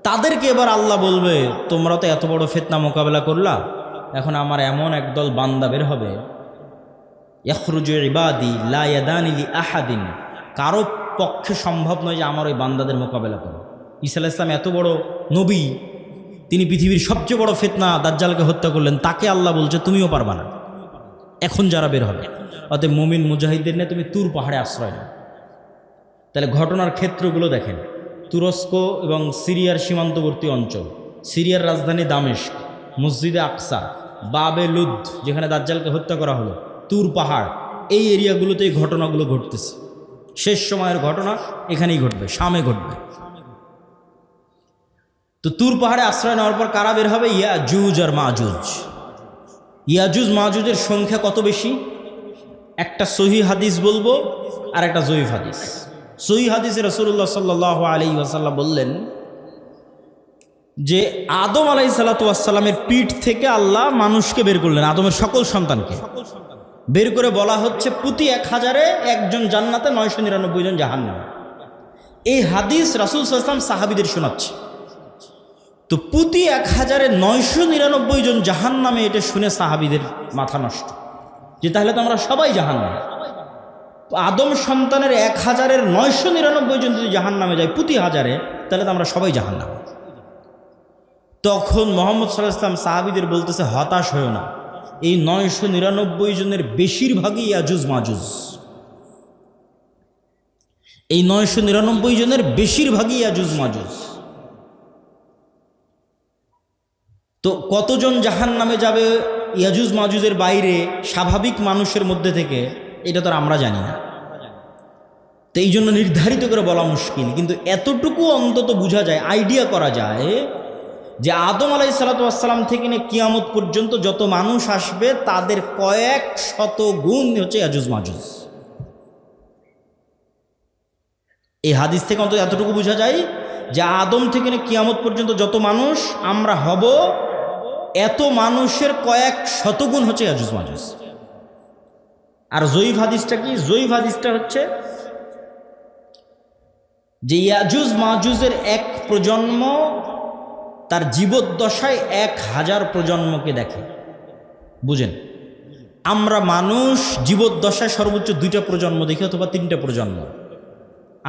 তাদেরকে এবার আল্লাহ বলবে তোমরা তো এত বড় ফিতনা মোকাবেলা করলা, এখন আমার এমন একদল বান্দা বের হবে, ইয়াখরুজু ইবাদি লা ইয়াদানি লি আহাদিন, কারো পক্ষে সম্ভব নয় যে আমার ওই বান্দাদের মোকাবেলা করো। ঈসা আলাইহিস সালাম এত বড় নবী, তিনি পৃথিবীর সবচেয়ে বড় ফিতনা দাজ্জালকে হত্যা করলেন, তাকে আল্লাহ বলছে তুমিও পারবা না এখন যারা বের হবে। অতএব মুমিন মুজাহিদদের নিয়ে তুমি তুর পাহাড়ে আশ্রয় নাও। তাহলে ঘটনার ক্ষেত্রগুলো দেখেন, তুরস্ক এবং সিরিয়ার সীমান্তবর্তী অঞ্চল, সিরিয়ার রাজধানী দামেস্ক, মসজিদে আকসা, বাবে লুদ যেখানে দাজ্জালকে হত্যা করা হলো, তুর পাহাড়, এই এরিয়াগুলোতে এই ঘটনাগুলো ঘটতেছে। শেষ সময়ের ঘটনা এখানেই ঘটবে, শামে ঘটবে। তো তুর পাহাড়ে আশ্রয় নেওয়ার পর কারা বের হবে? ইয়াজুজ আর মাজুজ। ইয়াজুজ মাজুজের সংখ্যা কত বেশি? একটা সহিহ হাদিস বলবো আর একটা জয়ীফ হাদিস। সহিহ হাদিসে রাসূলুল্লাহ সাল্লাল্লাহু আলাইহি ওয়াসাল্লাম বললেন যে আদম আলাইহিসসালামের পিঠ থেকে আল্লাহ মানুষকে বের করলেন, আদমের সকল সন্তানকে বের করে বলা হচ্ছে প্রতি 1000-এ একজন জান্নাতে, 999 জন জাহান্নামে। এই হাদিস রাসূল সাল্লাল্লাহু আলাইহি ওয়াসাল্লাম সাহাবীদের শোনাচ্ছে। তো প্রতি 1000-এ 999 জন জাহান্নামে, এটা শুনে সাহাবীদের মাথা নষ্ট, যে তাহলে তো আমরা সবাই জাহান্নামে। তো আদম সন্তানের 1000-এর 999 জন যদি জাহান্নামে যায় প্রতি 1000-এ, তাহলে তো আমরা সবাই জাহান্নামে। তখন মুহাম্মদ সাল্লাল্লাহু আলাইহি ওয়াসাল্লাম সাহাবীদের বলতেছে, হতাশ হয়েও না, এই 999 জনের বেশিরভাগই ইয়াজুজ মাজুজ। এই 999 জনের বেশিরভাগই ইয়াজুজ মাজুজ। তো কতজন জাহান্নামে যাবে ইয়াজুজ মাজুজের বাইরে স্বাভাবিক মানুষের মধ্যে থেকে, এটা তো আমরা জানি না। তো এই জন্য নির্ধারিত করে বলা মুশকিল, কিন্তু এতটুকু অন্তত বোঝা যায়, আইডিয়া করা যায় যে আদম আলাইহিসসালাম থেকে নিয়ে কিয়ামত পর্যন্ত যত মানুষ আসবে তাদের কয়েক শত গুণ হচ্ছে ইয়াজুজ মাজুজ। এই হাদিস থেকে অন্তত এতটুকু বোঝা যায় যে আদম থেকে নিয়ে কিয়ামত পর্যন্ত যত মানুষ আমরা হব, এত মানুষের কয়েক শত গুণ হচ্ছে ইয়াজুজ মাজুজ। আর জয়ীফ হাদিসটা কি? জয়ীফ হাদিসটা হচ্ছে যে ইয়াজুজ মাজুজের এক প্রজন্ম তার জীবদ্দশায় 1000 প্রজন্মকে দেখে। বুঝেন, আমরা মানুষ জীবদ্দশায় সর্বোচ্চ 2টা প্রজন্ম দেখি অথবা 3টা প্রজন্ম।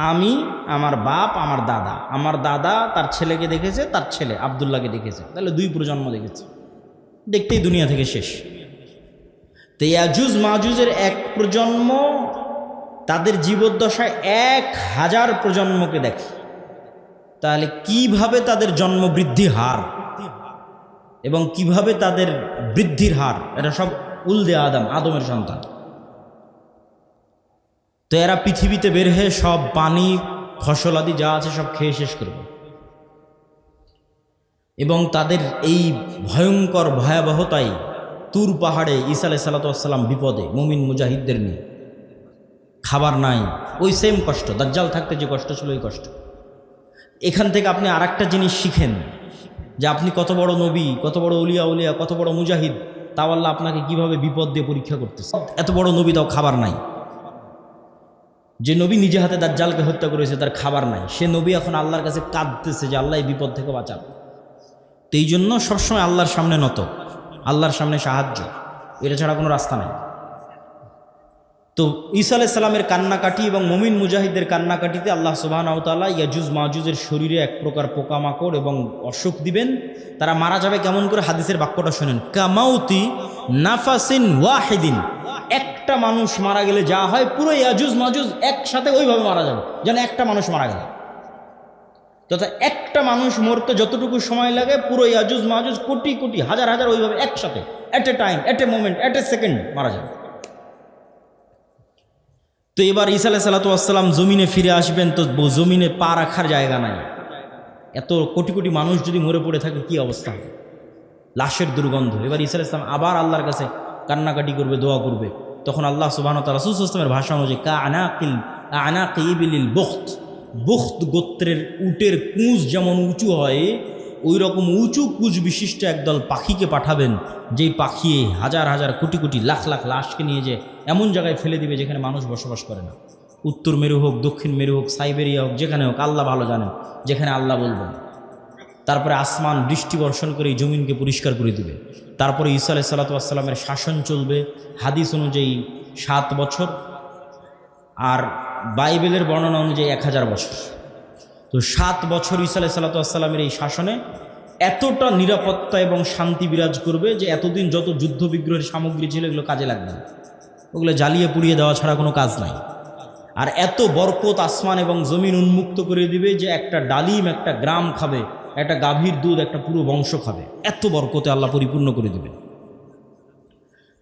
আমি, আমার বাপ, আমার দাদা, আমার দাদা তার ছেলেকে দেখেছে, তার ছেলে আব্দুল্লাহকে দেখেছে, তাহলে 2 প্রজন্ম দেখেছে, দেখতেই দুনিয়া থেকে শেষ। তো ইয়াজুজ মাজুজের এক প্রজন্ম তাদের জীবদ্দশায় 1000 প্রজন্মকে দেখে। তাহলে কিভাবে তাদের জন্ম বৃদ্ধি হার এবং কিভাবে তাদের বৃদ্ধির হার, এটা সব উলদে আদমের সন্তান। তো এরা পৃথিবীতে বের হয়ে সব পানি, ফসল আদি যা আছে সব খেয়ে শেষ করবে, এবং তাদের এই ভয়ঙ্কর ভয়াবহতায় তুর পাহাড়ে ঈসা আলাইহিস সালাম বিপদে মুমিন মুজাহিদদের নিয়ে, খাবার নাই, ওই সেম কষ্ট, দাজ্জাল থাকতে যে কষ্ট ছিল ওই কষ্ট। এখান থেকে আপনি আরেকটা জিনিস শিখেন যে আপনি কত বড় নবী, কত বড় উলিয়া, কত বড় মুজাহিদ, তাও আল্লাহ আপনাকে কিভাবে বিপদ দিয়ে পরীক্ষা করতেছে। এত বড় নবী, তাও খাবার নাই। যে নবী নিজে হাতে দাজ্জালকে হত্যা করেছে, তার খাবার নাই, সে নবী এখন আল্লাহর কাছে কাঁদতেছে যে আল্লাহ এই বিপদ থেকে বাঁচান। তো এই জন্য সবসময় আল্লাহর সামনে নত, আল্লাহর সামনে সাহায্য, এটা ছাড়া কোনো রাস্তা নাই। তো ঈসা আলাইহিস সালামের কান্নাকাটি এবং মুমিন মুজাহিদদের কান্নাকাটিতে আল্লাহ সুবহানাহু ওয়া তাআলা ইয়াজুজ মাজুজের শরীরে এক প্রকার পোকামাকড় এবং অসুখ দিবেন। তারা মারা যাবে কেমন করে? হাদিসের বাক্যটা শোনেন, কামাউতি নাফাসিন ওয়াহিদিন। একটা মানুষ মারা গেলে যা হয়, পুরো ইয়াজুজ মাজুজ একসাথে ওইভাবে মারা যাবে, যেন একটা মানুষ মারা গেল। তথা একটা মানুষ মরতে যতটুকু সময় লাগে, পুরো ইয়াজুজ মাজুজ কোটি কোটি হাজার হাজার ওইভাবে একসাথে, at a time, at a moment, at a second মারা যাবে। তো এবার ঈসা আলাইহিস সালাম জমিনে ফিরে আসবেন, তো জমিনে পা রাখার জায়গা নাই। এত কোটি কোটি মানুষ যদি মরে পড়ে থাকে কি অবস্থা হবে? লাশের দুর্গন্ধ। এবার ঈসা আলাইহিস সালাম আবার আল্লাহর কাছে কান্নাকাটি করবে, দোয়া করবে। তখন আল্লাহ সুবহানাহু ওয়া তাআলা রাসূল সাল্লাল্লাহু আলাইহি ওয়াসাল্লামের ভাষা অনুযায়ী আনাকি ইবিলিল বুখত গোত্রের উটের কুঁজ যেমন উঁচু হয়, ওই রকম উঁচু কুঁজ বিশিষ্ট একদল পাখিকে পাঠাবেন, যেই পাখি হাজার হাজার কোটি কোটি লাখ লাখ লাশকে নিয়ে যে এমন জায়গায় ফেলে দিবে যেখানে মানুষ বসবাস করে না। উত্তর মেরু হোক, দক্ষিণ মেরু হোক, সাইবেরিয়া হোক, যেখানে হোক, আল্লাহ ভালো জানেন, যেখানে আল্লাহ বলবেন। তারপরে আসমান বৃষ্টি বর্ষণ করে এই জমিনকে পরিষ্কার করে দিবে। তারপরে ঈসা আলাইহিস সালামের শাসন চলবে হাদিস অনুযায়ী 7 বছর, আর বাইবেলের বর্ণনা অনুযায়ী 1000 বছর। তো 7 বছর ঈসা আলাইহিস সালামের এই শাসনে এতটা নিরাপত্তা এবং শান্তি বিরাজ করবে যে এতদিন যত যুদ্ধ বিগ্রহের সামগ্রী ছিল এগুলো কাজে লাগবে না, ওগুলো জ্বালিয়ে পুড়িয়ে দেওয়া ছাড়া কোনো কাজ নাই। আর এত বরকত আসমান এবং জমিন উন্মুক্ত করে দিবে যে একটা ডালিম একটা গ্রাম খাবে, একটা গাভীর দুধ একটা পুরো বংশ খাবে, এত বরকতে আল্লাহ পরিপূর্ণ করে দিবে।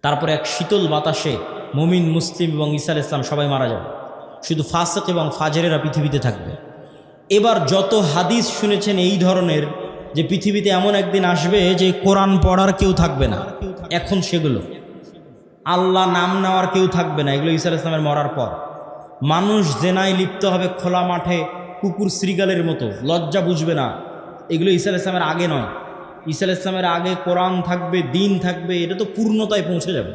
তারপরে এক শীতল বাতাসে মুমিন মুসলিম এবং ঈসা আলাইহিস সালাম সবাই মারা যাবে, শুধু ফাসিক এবং ফাজেরেরা পৃথিবীতে থাকবে। এবার যত হাদিস শুনেছেন এই ধরনের, যে পৃথিবীতে এমন একদিন আসবে যে কোরআন পড়ার কেউ থাকবে না, এখন সেগুলো আল্লাহ নাম নেওয়ার কেউ থাকবে না, এগুলো ঈসা আলাইহিস সালামের মরার পর। মানুষ জেনায় লিপ্ত হবে খোলা মাঠে কুকুর শ্রীগালের মতো, লজ্জা বুঝবে না, এগুলো ঈসা আলাইহিস সালামের আগে নয়। ঈসা আলাইহিস সালামের আগে কোরআন থাকবে, দিন থাকবে, এটা তো পূর্ণতায় পৌঁছে যাবে।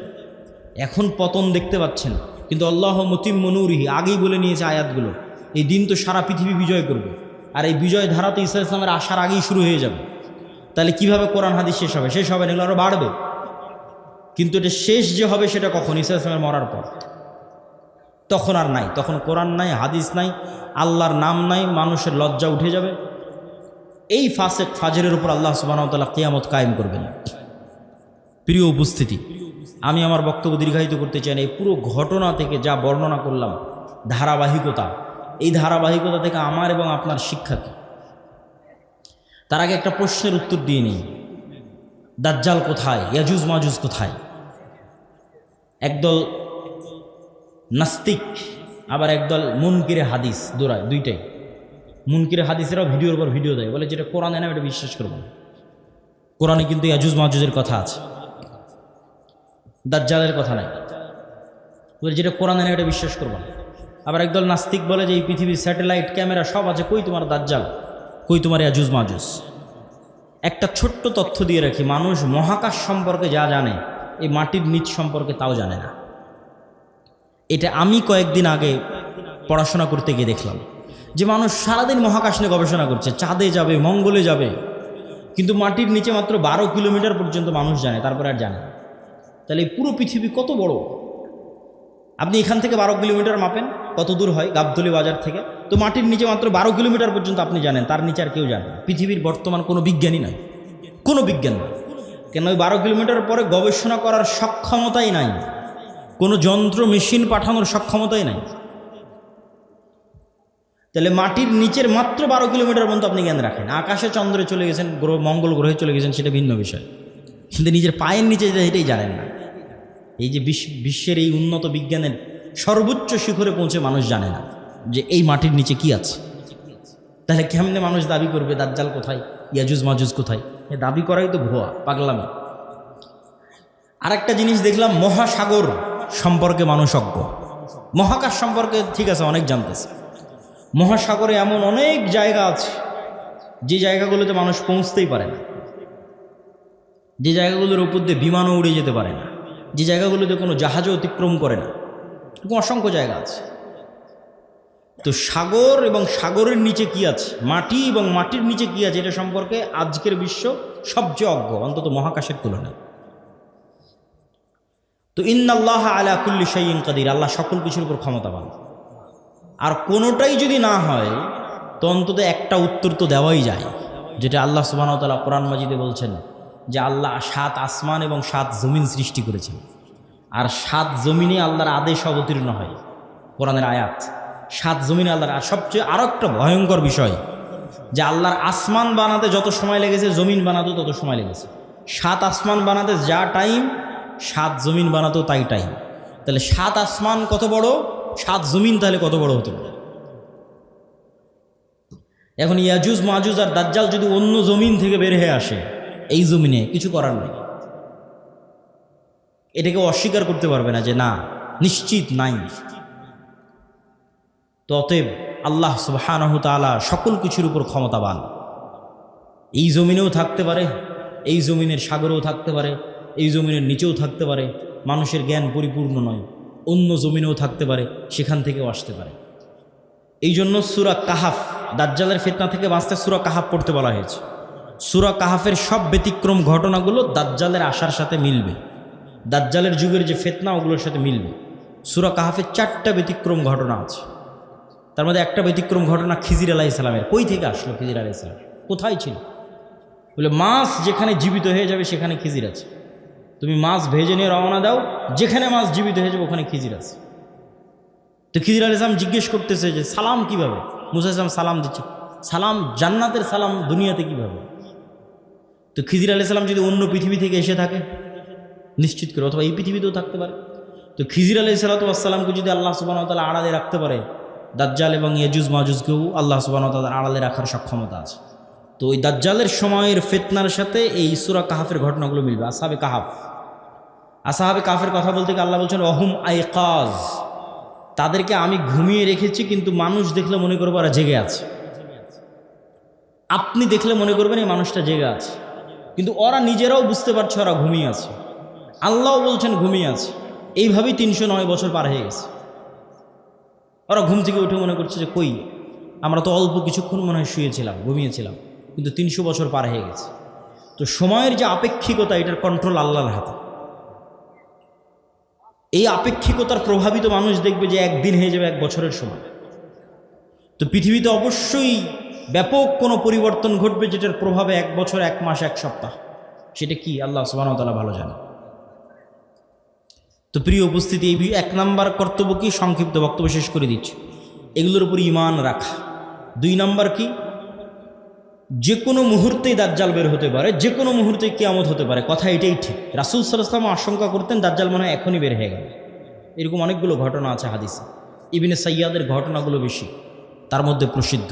এখন পতন দেখতে পাচ্ছেন, কিন্তু আল্লাহ মুতিম্মু নূরিহি আগেই বলে নিয়েছে আয়াতগুলো, এই দিন তো সারা পৃথিবী বিজয় করবে, আর এই বিজয় ধারা তো ঈসা আলাইহিস সালামের আসার আগেই শুরু হয়ে যাবে। তাহলে কিভাবে কোরআন হাদিস শেষ হবে? শেষ হবে না, এগুলো আরও বাড়বে। কিন্তু এটা শেষ যে হবে সেটা কখন? ঈসা আলাইহিস সালামের মরার পর। তখন আর নাই, তখন কোরআন নাই, হাদিস নাই, আল্লাহর নাম নাই, মানুষের লজ্জা উঠে যাবে। এই ফাসেক ফাজরের উপর আল্লাহ সুবহানাহু ওয়া তাআলা কিয়ামত কায়েম করবেন। প্রিয় উপস্থিতি, আমি আমার বক্তব্য দীর্ঘায়িত করতে চাই না। এই পুরো ঘটনা থেকে যা বর্ণনা করলাম, ধারাবাহিকতা, এই ধারাবাহিকতা থেকে আমার এবং আপনার শিক্ষা কী? তার আগে একটা প্রশ্নের উত্তর দিয়ে নিই। দাজ্জাল কোথায়? ইয়াজুজ মাজুজ কোথায়? একদল নাস্তিক, আবার একদল মুনকিরে হাদিস দৌড়ায়, দুইটাই। মুনকিরে হাদিসেরাও ভিডিওর পর ভিডিও দেয়, বলে যেটা কোরআনে না এটা বিশ্বাস করবো না। কোরআনে কিন্তু ইয়াজুজ মাজুজের কথা আছে, দাজ্জালের কথা নাই। বলে যেটা কোরআনে না এটা বিশ্বাস করবো না। আবার একদল নাস্তিক বলে যে এই পৃথিবীর স্যাটেলাইট ক্যামেরা সব আছে, কই তোমার দাজ্জাল, কই তোমার ইয়াজুজ মাজুজ। একটা ছোট্ট তথ্য দিয়ে রাখি, মানুষ মহাকাশ সম্পর্কে যা জানে, এই মাটির নিচ সম্পর্কে তাও জানে না। এটা আমি কয়েকদিন আগে পড়াশোনা করতে গিয়ে দেখলাম যে মানুষ সারাদিন মহাকাশ নিয়ে গবেষণা করছে, চাঁদে যাবে, মঙ্গলে যাবে, কিন্তু মাটির নিচে মাত্র 12 কিলোমিটার পর্যন্ত মানুষ জানে, তারপরে আর জানে না। তাহলে এই পুরো পৃথিবী কত বড়? আপনি এখান থেকে 12 কিলোমিটার মাপেন, কত দূর হয় গাবতলী বাজার থেকে, তো মাটির নিচে মাত্র 12 কিলোমিটার পর্যন্ত আপনি জানেন, তার নিচে আর কেউ জানে না। পৃথিবীর বর্তমান কোনো বিজ্ঞানী নাই, কোনো বিজ্ঞান নাই। কেন? ওই 12 কিলোমিটার পরে গবেষণা করার সক্ষমতাই নাই, কোনো যন্ত্র মেশিন পাঠানোর সক্ষমতাই নাই। তাহলে মাটির নিচের মাত্র 12 কিলোমিটার পর্যন্ত আপনি জ্ঞান রাখেন। আকাশে চন্দ্রে চলে গেছেন, মঙ্গল গ্রহে চলে গেছেন, সেটা ভিন্ন বিষয়, কিন্তু নিজের পায়ের নিচে এটাই জানেন না। এই যে বিশ্বের এই উন্নত বিজ্ঞানের সর্বোচ্চ শিখরে পৌঁছে মানুষ জানে না যে এই মাটির নিচে কি আছে। তাহলে কেমনে মানুষ দাবি করবে দাজ্জাল কোথায়, ইয়াজুজ মাজুজ কোথায়? এ দাবি করাই তো ভুয়া, পাগলামি। আরেকটা জিনিস দেখলাম, মহাসাগর সম্পর্কে মানুষ অজ্ঞ। মহাকাশ সম্পর্কে ঠিক আছে অনেক জানতেছে, মহাসাগরে এমন অনেক জায়গা আছে যে জায়গাগুলোতে মানুষ পৌঁছতেই পারে না, যে জায়গাগুলোর উপর দিয়ে বিমানও উড়ে যেতে পারে না, যে জায়গাগুলোতে কোনো জাহাজও অতিক্রম করে না, এরকম অসংখ্য জায়গা আছে। তো সাগর এবং সাগরের নিচে কি আছে, মাটি এবং মাটির নিচে কি আছে, এটা সম্পর্কে আজকের বিশ্ব সবচেয়ে অজ্ঞ, অন্তত মহাকাশের তুলনায়। তো ইন্নাল্লাহ আলা কুল্লি শাইইন কাদির, আল্লাহ সকল কিছুর উপর ক্ষমতাবান। আর কোনোটাই যদি না হয় তো অন্তত একটা উত্তর তো দেওয়াই যায়, যেটা আল্লাহ সুবহানাহু ওয়া তাআলা কোরআন মাজিদে বলছেন যে আল্লাহ 7 আসমান এবং 7 জমিন সৃষ্টি করেছেন, আর 7 জমিনে আল্লাহর আদেশ অবতীর্ণ হয়। কোরআনের আয়াত, 7 জমিনে আল্লাহর। আর সবচেয়ে আরও একটা ভয়ঙ্কর বিষয় যে আল্লাহর আসমান বানাতে যত সময় লেগেছে জমিন বানাতেও তত সময় লেগেছে। 7 আসমান বানাতে যা টাইম, 7 জমিন বানাতেও তাই টাইম। তাহলে 7 আসমান কত বড়, 7 জমিন তাহলে কত বড় হতে পারে? এখন ইয়াজুজ মাজুজ আর দাজ্জাল যদি অন্য জমিন থেকে বের হয়ে আসে, এই জমিনে কিছু করার নেই, এটাকে অস্বীকার করতে পারবে না যে না, নিশ্চিত নাই। তো অতএব আল্লাহ সুবহানাহু ওয়া তাআলা সকল কিছুর উপর ক্ষমতাবান। এই জমিনেও থাকতে পারে, এই জমিনের সাগরেও থাকতে পারে, এই জমিনের নিচেও থাকতে পারে। মানুষের জ্ঞান পরিপূর্ণ নয়, অন্য জমিনেও থাকতে পারে, সেখান থেকেও আসতে পারে। এই জন্য সূরা কাহাফ, দাজ্জালের ফিতনা থেকে বাঁচতে সূরা কাহাফ পড়তে বলা হয়েছে। সূরা কাহাফের সব ব্যতিক্রম ঘটনাগুলো দাজ্জালের আসার সাথে মিলবে, দাজ্জালের যুগের যে ফিতনা ওগুলোর সাথে মিলবে। সূরা কাহাফের 4টা ব্যতিক্রম ঘটনা আছে, তার মধ্যে একটা ব্যতিক্রম ঘটনা খিজির আলাইহিস সালামের। কই থেকে আসলো খিজির আলাইহিস সালাম? কোথায় ছিল? বলে মাছ যেখানে জীবিত হয়ে যাবে সেখানে খিজির আছে। তুমি মাছ ভেজে নিয়ে রওনা দাও, যেখানে মাছ জীবিত হয়ে যাবে ওখানে খিজির আছে। তো খিজির আলাইহিস সালাম জিজ্ঞেস করতেছে যে সালাম কিভাবে? মুসা আলাইহিস সালাম সালাম দিচ্ছে, সালাম জান্নাতের সালাম দুনিয়াতে কিভাবে? তো খিজির আলাইহিস সালাম যদি অন্য পৃথিবী থেকে এসে থাকে নিশ্চিত করে, অথবা এই পৃথিবীতেও থাকতে পারে, তো খিজির আলাইহিস সালামকে যদি আল্লাহ সুবহানাহু ওয়া তাআলা আড়ালে রাখতে পারে, দাজ্জাল এবং ইয়াজুজ মাজুজকেও আল্লাহ সুবহানাহু ওয়া তাআলা আড়ালে রাখার সক্ষমতা আছে। তো ওই দাজ্জালের সময়ের ফিতনার সাথে এই সূরা কাহাফের ঘটনাগুলো মিলবে। আসহাবে কাহাফ, আসহাবে কাহাফের কথা বলতে গিয়ে আল্লাহ বলছেন ওহুম আইকাজ, তাদেরকে আমি ঘুমিয়ে রেখেছি, কিন্তু মানুষ দেখলে মনে করবো ওরা জেগে আছে। আপনি দেখলে মনে করবেন এই মানুষটা জেগে আছে, কিন্তু ওরা নিজেরাও বুঝতে পারছে ওরা ঘুমিয়ে আছে। আল্লাহও বলছেন ঘুমিয়ে আছে। এইভাবেই 309 বছর পার হয়ে গেছে। ওরা ঘুম থেকে উঠে মনে করছে যে কই, আমরা তো অল্প কিছুক্ষণ মনে হয় শুয়েছিলাম, ঘুমিয়েছিলাম, কিন্তু 300 বছর পার হয়ে গেছে। তো সময়ের যে আপেক্ষিকতা, এটার কন্ট্রোল আল্লাহর হাতে। এই আপেক্ষিকতার প্রভাবিত মানুষ দেখবে যে একদিন হয়ে যাবে 1 বছরের সময়। তো পৃথিবীতে অবশ্যই ব্যাপক কোনো পরিবর্তন ঘটবে, যেটার প্রভাবে 1 বছর, 1 মাস, 1 সপ্তাহ। সেটা কি আল্লাহ সুবহানাহু ওয়া তাআলা ভালো জানেন। তো প্রিয় উপস্থিতি, এই 1 নাম্বার কর্তব্য কি, সংক্ষিপ্ত বক্তব্য শেষ করে দিচ্ছি, এগুলোর উপর ঈমান রাখা। 2 নাম্বার কি, যে কোনো মুহূর্তেই দাজ্জাল বের হতে পারে, যে কোনো মুহূর্তে কিয়ামত হতে পারে। কথা এটাই ঠিক। রাসূল সাল্লাল্লাহু আলাইহি ওয়াসাল্লাম আশঙ্কা করতেন দাজ্জাল মনে হয় এখনই বের হয়ে গেল। এরকম অনেকগুলো ঘটনা আছে হাদিসে। ইবনে সাইয়াদের ঘটনাগুলো বেশি, তার মধ্যে প্রসিদ্ধ।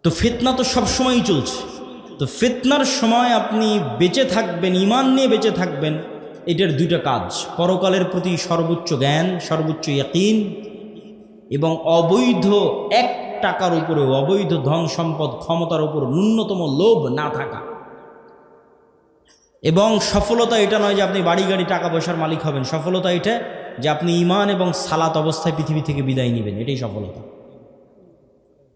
তো ফিতনা তো সবসময়ই চলছে। তো ফিতনার সময় আপনি বেঁচে থাকবেন, ঈমান নিয়ে বেঁচে থাকবেন, এটার 2টা কাজ: পরকালের প্রতি সর্বোচ্চ জ্ঞান, সর্বোচ্চ ইয়াকিন, এবং অবৈধ 1 টাকার উপরে, অবৈধ ধন সম্পদ ক্ষমতার উপর ন্যূনতম লোভ না থাকা। এবং সফলতা এটা নয় যে আপনি বাড়ি গাড়ি টাকা পয়সার মালিক হবেন। সফলতা এটা যে আপনি ঈমান এবং সালাত অবস্থায় পৃথিবী থেকে বিদায় নেবেন, এটাই সফলতা।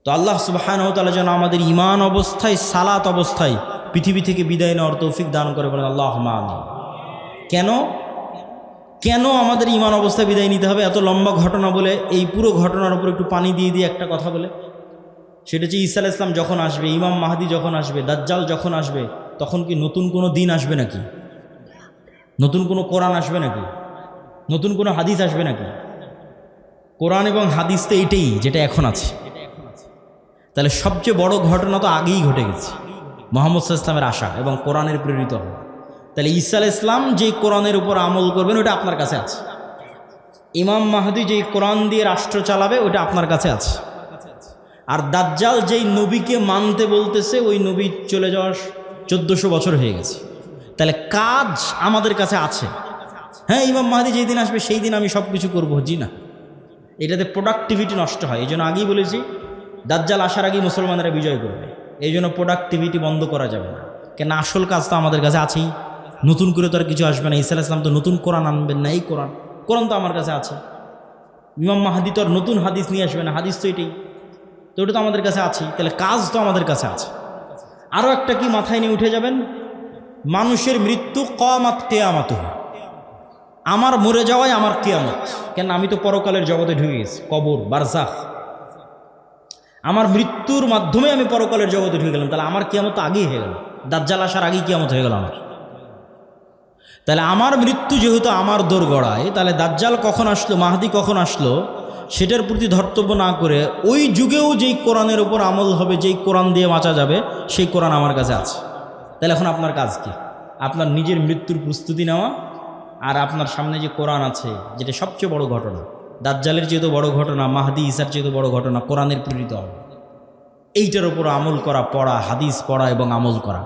তো আল্লাহ সুবহানাহু ওয়া তাআলা যেন আমাদের ঈমান অবস্থায়, সালাত অবস্থায় পৃথিবী থেকে বিদায় নেওয়ার তৌফিক দান করে, বলেন আল্লাহুম্মা আমিন। কেন আমাদের ঈমান অবস্থায় বিদায় নিতে হবে? এত লম্বা ঘটনা বলে এই পুরো ঘটনার উপর একটু পানি দিয়ে দিয়ে একটা কথা বলে, সেটা হচ্ছে ঈসা আলাইহিস সালাম যখন আসবে, ইমাম মাহদি যখন আসবে, দাজ্জাল যখন আসবে, তখন কি নতুন কোনো দিন আসবে নাকি? নতুন কোনো কোরআন আসবে নাকি? নতুন কোনো হাদিস আসবে নাকি? কোরআন এবং হাদিস তো এটাই, যেটা এখন আছে। তাহলে সবচেয়ে বড় ঘটনা তো আগেই ঘটে গেছে, মুহাম্মদ সাল্লাল্লাহু আলাইহি ওয়াসাল্লামের আসা এবং কোরআনের প্রেরিত হওয়া। তাহলে ঈসা আলাইহিস সালাম যেই কোরআনের উপর আমল করবেন, ওটা আপনার কাছে আছে। ইমাম মাহদি যেই কোরআন দিয়ে রাষ্ট্র চালাবে, ওটা আপনার কাছে আছে। আর দাজ্জাল যেই নবীকে মানতে বলতেছে, ওই নবী চলে যাওয়ার 1400 বছর হয়ে গেছে। তাহলে কাজ আমাদের কাছে আছে। হ্যাঁ, ইমাম মাহদি যেই দিন আসবে সেই দিন আমি সব কিছু করবো, জি না, এটাতে প্রোডাক্টিভিটি নষ্ট হয়। এই জন্য আগেই বলেছি, দাজ্জাল আসার আগেই মুসলমানেরা বিজয় করবে। এই জন্য প্রোডাক্টিভিটি বন্ধ করা যাবে না। কেন, আসল কাজ তো আমাদের কাছে আছেই। নতুন করে তো আর কিছু আসবে না। ঈসা আলাইহিস সালাম তো নতুন কোরআন আনবেন না, এই কোরআন তো আমার কাছে আছে। ইমাম মাহদি তো আর নতুন হাদিস নিয়ে আসবে না, হাদিস তো এটাই, তো ওটা তো আমাদের কাছে আছেই। তাহলে কাজ তো আমাদের কাছে আছে। আরও একটা কি মাথায় নিয়ে উঠে যাবেন, মানুষের মৃত্যু কিয়ামত, কিয়ামত, আমার মরে যাওয়াই আমার কিয়ামত। কেন, আমি তো পরকালের জগতে ঢুকে গেছি, কবর, বারজাখ। আমার মৃত্যুর মাধ্যমে আমি পরকালের জগতে ঢুকে গেলাম, তাহলে আমার কিয়ামত তো আগেই হয়ে গেল। দাজ্জাল আসার আগেই কিয়ামত হয়ে গেল আমার। তাহলে আমার মৃত্যু যেহেতু আমার দোরগড়ায়, তাহলে দাজ্জাল কখন আসলো, মাহদি কখন আসলো, সেটার প্রতি ধর্তব্য না করে ওই যুগেও যেই কোরআনের উপর আমল হবে, যেই কোরআন দিয়ে বাঁচা যাবে, সেই কোরআন আমার কাছে আছে। তাহলে এখন আপনার কাজ কি? আপনার নিজের মৃত্যুর প্রস্তুতি নেওয়া, আর আপনার সামনে যে কোরআন আছে, যেটা সবচেয়ে বড় ঘটনা, দাজ্জালের যেহেতু বড় ঘটনা, মাহদি ঈসার যেহেতু বড় ঘটনা, কোরআনের প্রেরিত হবে, এইটার উপর আমল করা, পড়া, হাদিস পড়া এবং আমল করা।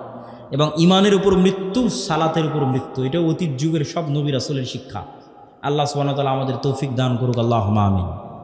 এবং ইমানের উপর মৃত্যু, সালাতের উপর মৃত্যু, এটা অতীত যুগের সব নবী রাসূলের শিক্ষা। আল্লাহ সুবহানাহু ওয়া তাআলা আমাদের তৌফিক দান করুক, আল্লাহুম্মা আমিন।